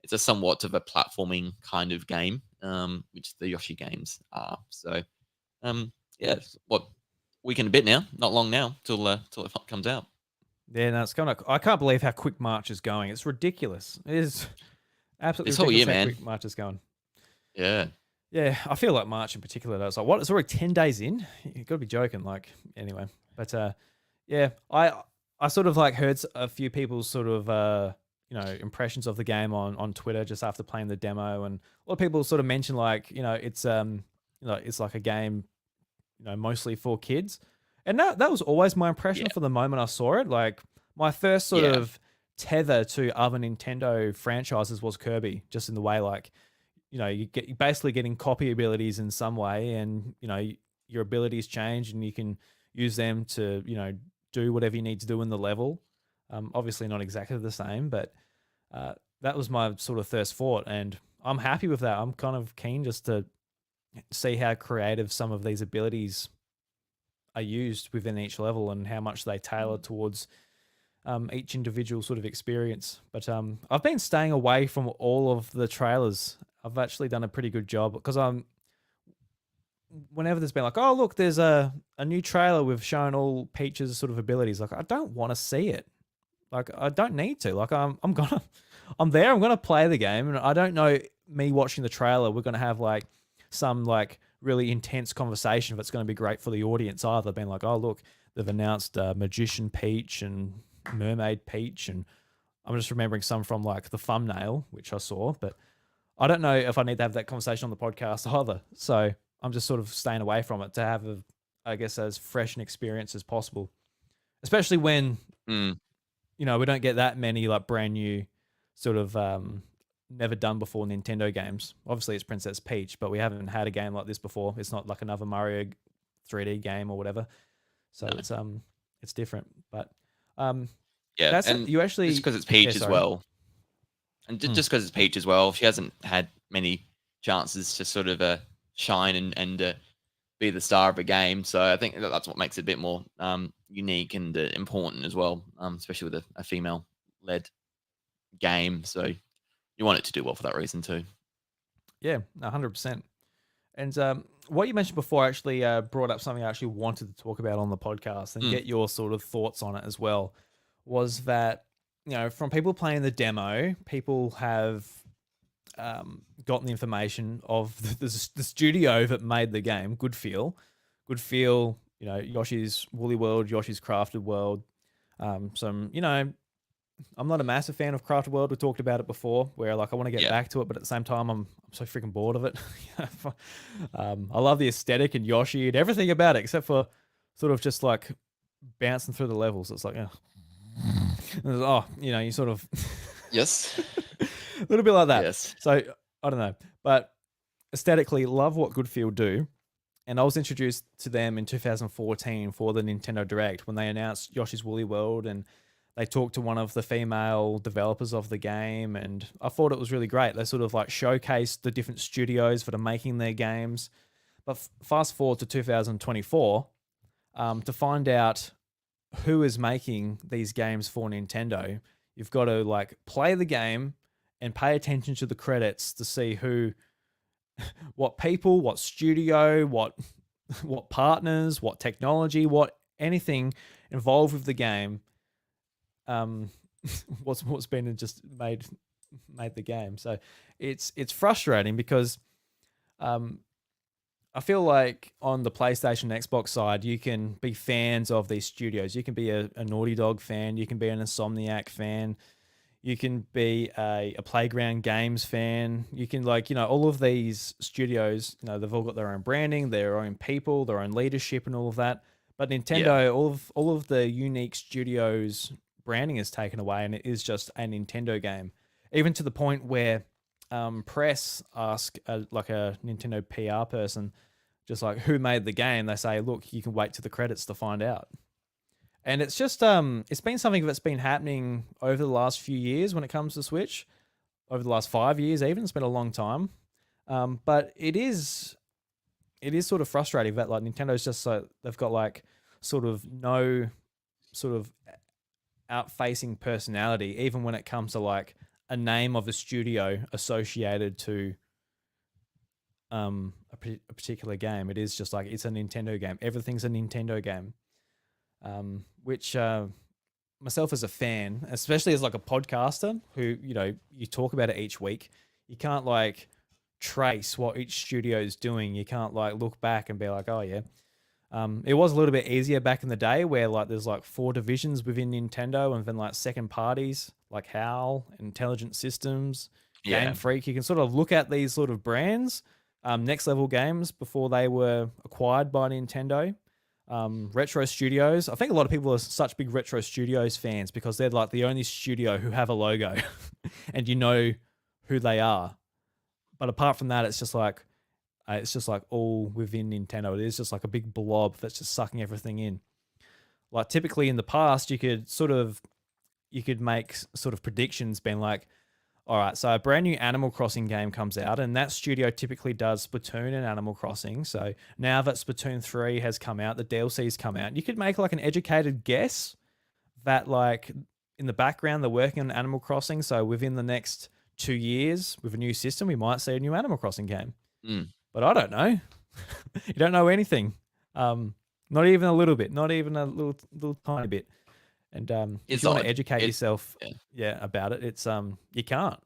it's a somewhat of a platforming kind of game, which the Yoshi games are. So, what week and a bit now, not long now till it comes out. Yeah, no, it's kind of. I can't believe how quick March is going. It's ridiculous. It is absolutely this whole ridiculous year, how man. quick March is going. Yeah. Yeah, I feel like March in particular. Though. It's like, what? It's already 10 days in. You got to be joking. Like, anyway, but I sort of like heard a few people's sort of impressions of the game on Twitter just after playing the demo, and a lot of people sort of mentioned like it's it's like a game mostly for kids, and that was always my impression for the moment I saw it. Like my first sort Yeah. of tether to other Nintendo franchises was Kirby, just in the way like, you're basically getting copy abilities in some way, and your abilities change, and you can use them to do whatever you need to do in the level. Obviously not exactly the same, but that was my sort of first thought, and I'm happy with that. I'm kind of keen just to see how creative some of these abilities are used within each level and how much they tailor towards each individual sort of experience. But I've been staying away from all of the trailers. I've actually done a pretty good job because whenever there's been like, oh look, there's a new trailer with showing all Peach's sort of abilities. Like, I don't want to see it. Like, I don't need to. Like, I'm there. I'm gonna play the game, and I don't know. Me watching the trailer, we're gonna have like some like really intense conversation that's going to be great for the audience either. Being like, oh look, they've announced Magician Peach and Mermaid Peach, and I'm just remembering some from like the thumbnail which I saw, but I don't know if I need to have that conversation on the podcast either. So I'm just sort of staying away from it to have I guess, as fresh an experience as possible, especially when Mm. we don't get that many like brand new sort of never done before Nintendo games. Obviously, it's Princess Peach, but we haven't had a game like this before. It's not like another Mario 3D game or whatever. So No. it's different. But Yeah, that's and you actually just because it's Peach as sorry. well, and just because it's Peach as well, she hasn't had many chances to sort of shine and be the star of a game. So I think that's what makes it a bit more unique and important as well, especially with a female-led game. So you want it to do well for that reason too. Yeah, 100%. And what you mentioned before actually brought up something I actually wanted to talk about on the podcast and get your sort of thoughts on it as well. Was that, from people playing the demo, people have gotten the information of the studio that made the game, Good Feel, Yoshi's Woolly World, Yoshi's Crafted World. Some, I'm not a massive fan of Crafted World. We talked about it before, where like I want to get back to it, but at the same time, I'm so freaking bored of it. I love the aesthetic and Yoshi and everything about it, except for sort of just like bouncing through the levels. It's like, you sort of Yes. a little bit like that. Yes. So I don't know, but aesthetically, love what Goodfield do. And I was introduced to them in 2014 for the Nintendo Direct when they announced Yoshi's Woolly World, and they talked to one of the female developers of the game, and I thought it was really great. They sort of like showcased the different studios that are making their games. But fast forward to 2024 to find out who is making these games for Nintendo. You've got to like play the game and pay attention to the credits to see what people, what studio, what partners, what technology, what anything involved with the game. What's been just made the game. So it's frustrating because I feel like on the PlayStation Xbox side, you can be fans of these studios. You can be a Naughty Dog fan, you can be an Insomniac fan, you can be a Playground Games fan. You can all of these studios, they've all got their own branding, their own people, their own leadership and all of that. But Nintendo, all of the unique studios branding is taken away, and it is just a Nintendo game. Even to the point where press ask a Nintendo PR person, just like, who made the game? They say, look, you can wait to the credits to find out. And it's just it's been something that's been happening over the last few years when it comes to Switch, over the last 5 years even. It's been a long time, but it is sort of frustrating that like Nintendo's just so they've got like sort of no sort of out-facing personality, even when it comes to like a name of a studio associated to a particular game. It is just like it's a Nintendo game. Everything's a Nintendo game. Which myself as a fan, especially as like a podcaster who, you talk about it each week, you can't like trace what each studio is doing. You can't like look back and be like, oh yeah. It was a little bit easier back in the day where like there's like 4 divisions within Nintendo and then like second parties like HAL, Intelligent Systems, Game Freak. You can sort of look at these sort of brands, Next Level Games before they were acquired by Nintendo. Retro Studios. I think a lot of people are such big Retro Studios fans because they're like the only studio who have a logo, and you know who they are. But apart from that, it's just like all within Nintendo. It is just like a big blob that's just sucking everything in. Like typically in the past, you could make sort of predictions, being like, all right, so a brand new Animal Crossing game comes out, and that studio typically does Splatoon and Animal Crossing. So now that Splatoon 3 has come out, the DLC's come out, you could make like an educated guess that, like, in the background, they're working on Animal Crossing. So within the next 2 years, with a new system, we might see a new Animal Crossing game. But I don't know. You don't know anything. Not even a little bit, not even a little tiny bit. And if you want to educate yourself, about it, it's you can't.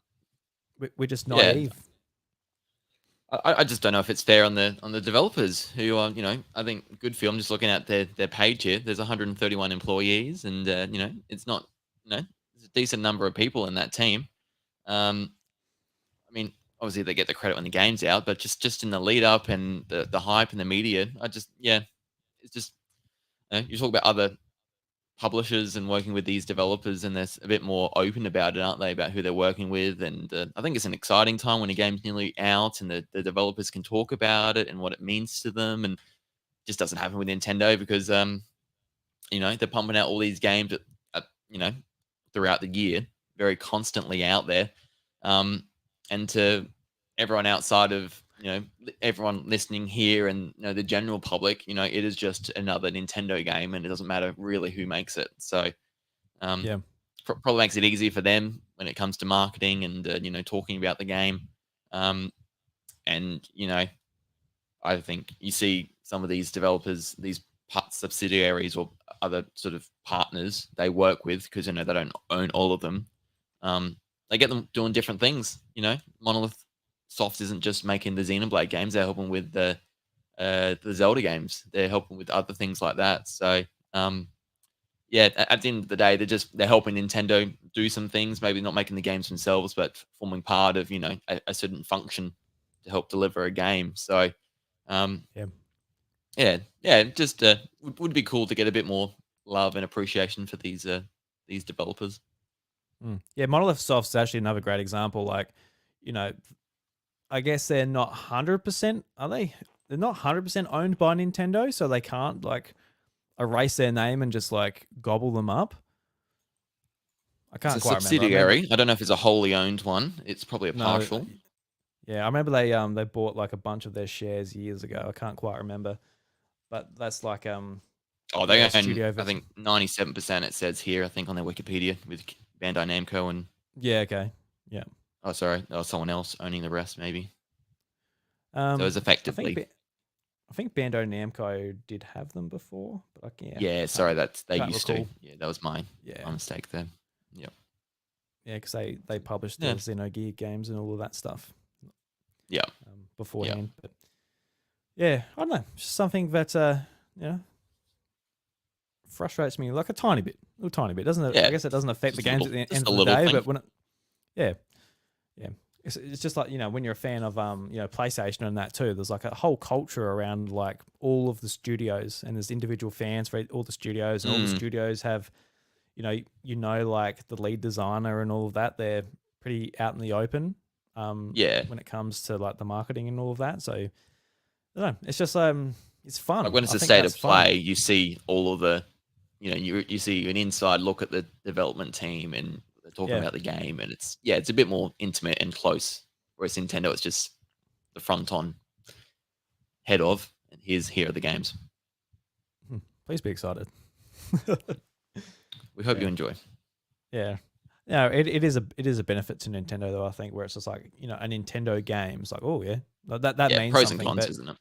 We're just naive. I just don't know if it's fair on the developers who are, I think good for you. I'm just looking at their page here. There's 131 employees, and it's not, there's a decent number of people in that team. I mean, obviously they get the credit when the game's out, but just in the lead up and the hype and the media, it's just you talk about other publishers and working with these developers, and they're a bit more open about it, aren't they? About who they're working with, and I think it's an exciting time when a game's nearly out and the developers can talk about it and what it means to them. And it just doesn't happen with Nintendo because they're pumping out all these games throughout the year, very constantly out there, and to everyone outside of everyone listening here and the general public, it is just another Nintendo game, and it doesn't matter really who makes it. So probably makes it easy for them when it comes to marketing and talking about the game. And I think you see some of these developers, these subsidiaries or other sort of partners they work with, because they don't own all of them. They get them doing different things. Monolith Soft isn't just making the Xenoblade games; they're helping with the Zelda games. They're helping with other things like that. So, at the end of the day, they're helping Nintendo do some things. Maybe not making the games themselves, but forming part of a certain function to help deliver a game. So, just would be cool to get a bit more love and appreciation for these developers. Yeah, Monolith Soft's actually another great example. Like, I guess they're not 100%, are they? They're not 100% owned by Nintendo, so they can't like erase their name and just like gobble them up. I can't quite subsidiary. I don't know if it's a wholly owned one. It's probably a partial. No, yeah, I remember they bought like a bunch of their shares years ago. I can't quite remember, but that's like they own, I think 97%. It says here, I think on their Wikipedia, with Bandai Namco and okay, yeah. Oh, sorry, that was someone else owning the rest, maybe. So it's effectively. I think Bandai Namco did have them before, but sorry, they used recall. to. Yeah, that was my mistake there. Yep. Yeah, because they published the Xenogear games and all of that stuff. Yeah. Beforehand, but I don't know, just something that frustrates me like a little tiny bit, doesn't it? I guess it doesn't affect the games at the end of the day, but when it's just like when you're a fan of PlayStation and that too, there's like a whole culture around like all of the studios, and there's individual fans for all the studios, and all the studios have like the lead designer and all of that. They're pretty out in the open when it comes to like the marketing and all of that. So I don't know, it's just it's fun. Like when it's a state of play, you see all of the you see an inside look at the development team, and they're talking about the game, and it's a bit more intimate and close. Whereas Nintendo, it's just the front on head of, and here are the games. Please be excited. We hope you enjoy. Yeah. No, it is a benefit to Nintendo though, I think, where it's just like, a Nintendo game. It's like, oh yeah. That means pros something, and cons, isn't it?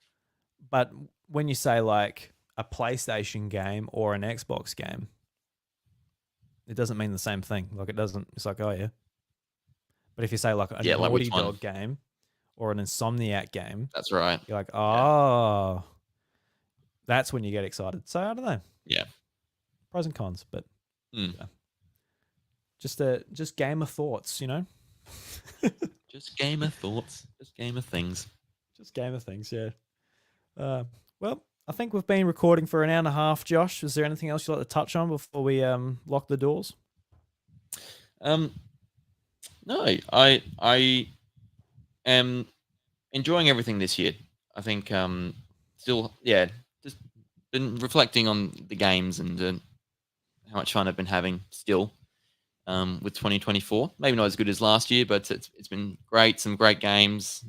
But when you say like a PlayStation game or an Xbox game, it doesn't mean the same thing. Like it doesn't. It's like, oh yeah. But if you say like a Naughty Dog game or an Insomniac game, that's right. You're like, oh, that's when you get excited. So I don't know. Yeah. Pros and cons, but just gamer thoughts, Just gamer thoughts. Just gamer things. Just gamer things. Yeah. Well, I think we've been recording for an hour and a half, Josh. Is there anything else you'd like to touch on before we lock the doors? No, I am enjoying everything this year. I think still, yeah, just been reflecting on the games and how much fun I've been having still with 2024. Maybe not as good as last year, but it's been great. Some great games.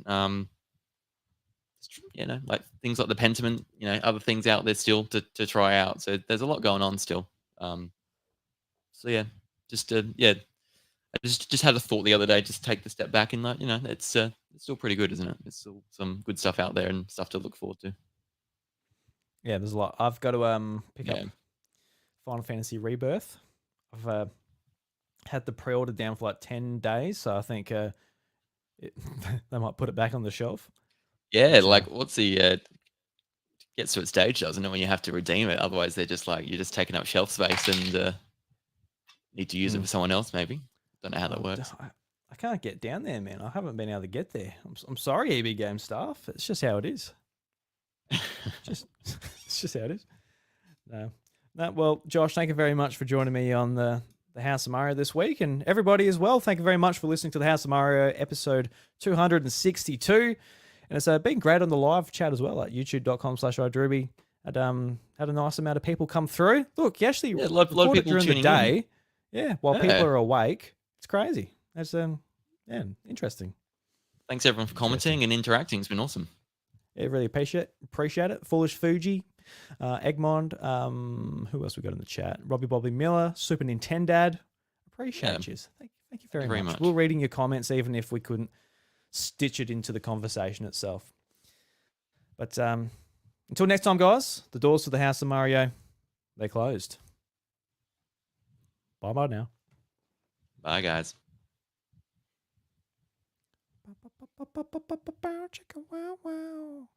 Like things like the Pentiment, other things out there still to try out. So there's a lot going on still. So yeah, just yeah, I just had a thought the other day. Just take the step back and like it's still pretty good, isn't it? There's still some good stuff out there and stuff to look forward to. Yeah, there's a lot. I've got to pick up Yeah. Final Fantasy Rebirth. I've had the pre-order down for like 10 days, so I think they might put it back on the shelf. Yeah, like what's the gets to its stage, doesn't it? When you have to redeem it, otherwise they're just like you're just taking up shelf space and need to use it for someone else. Maybe don't know how that works. I can't get down there, man. I haven't been able to get there. I'm sorry, EB Game staff. It's just how it is. It's just how it is. No. Well, Josh, thank you very much for joining me on the House of Mario this week, and everybody as well. Thank you very much for listening to the House of Mario episode 262. And it's been great on the live chat as well at youtube.com/iDruby. Had a nice amount of people come through. Look, you actually a lot of people during the day. In. Yeah, while people are awake. It's crazy. That's interesting. Thanks everyone for commenting and interacting. It's been awesome. Yeah, really appreciate it. Foolish Fuji, Egmont, who else we got in the chat? Robbie Bobby Miller, Super Nintendad. Appreciate you. Thank you very much. We're reading your comments even if we couldn't stitch it into the conversation itself. But until next time, guys, the doors to the House of Mario, they're closed. Bye-bye now. Bye, guys. Chicka wow wow.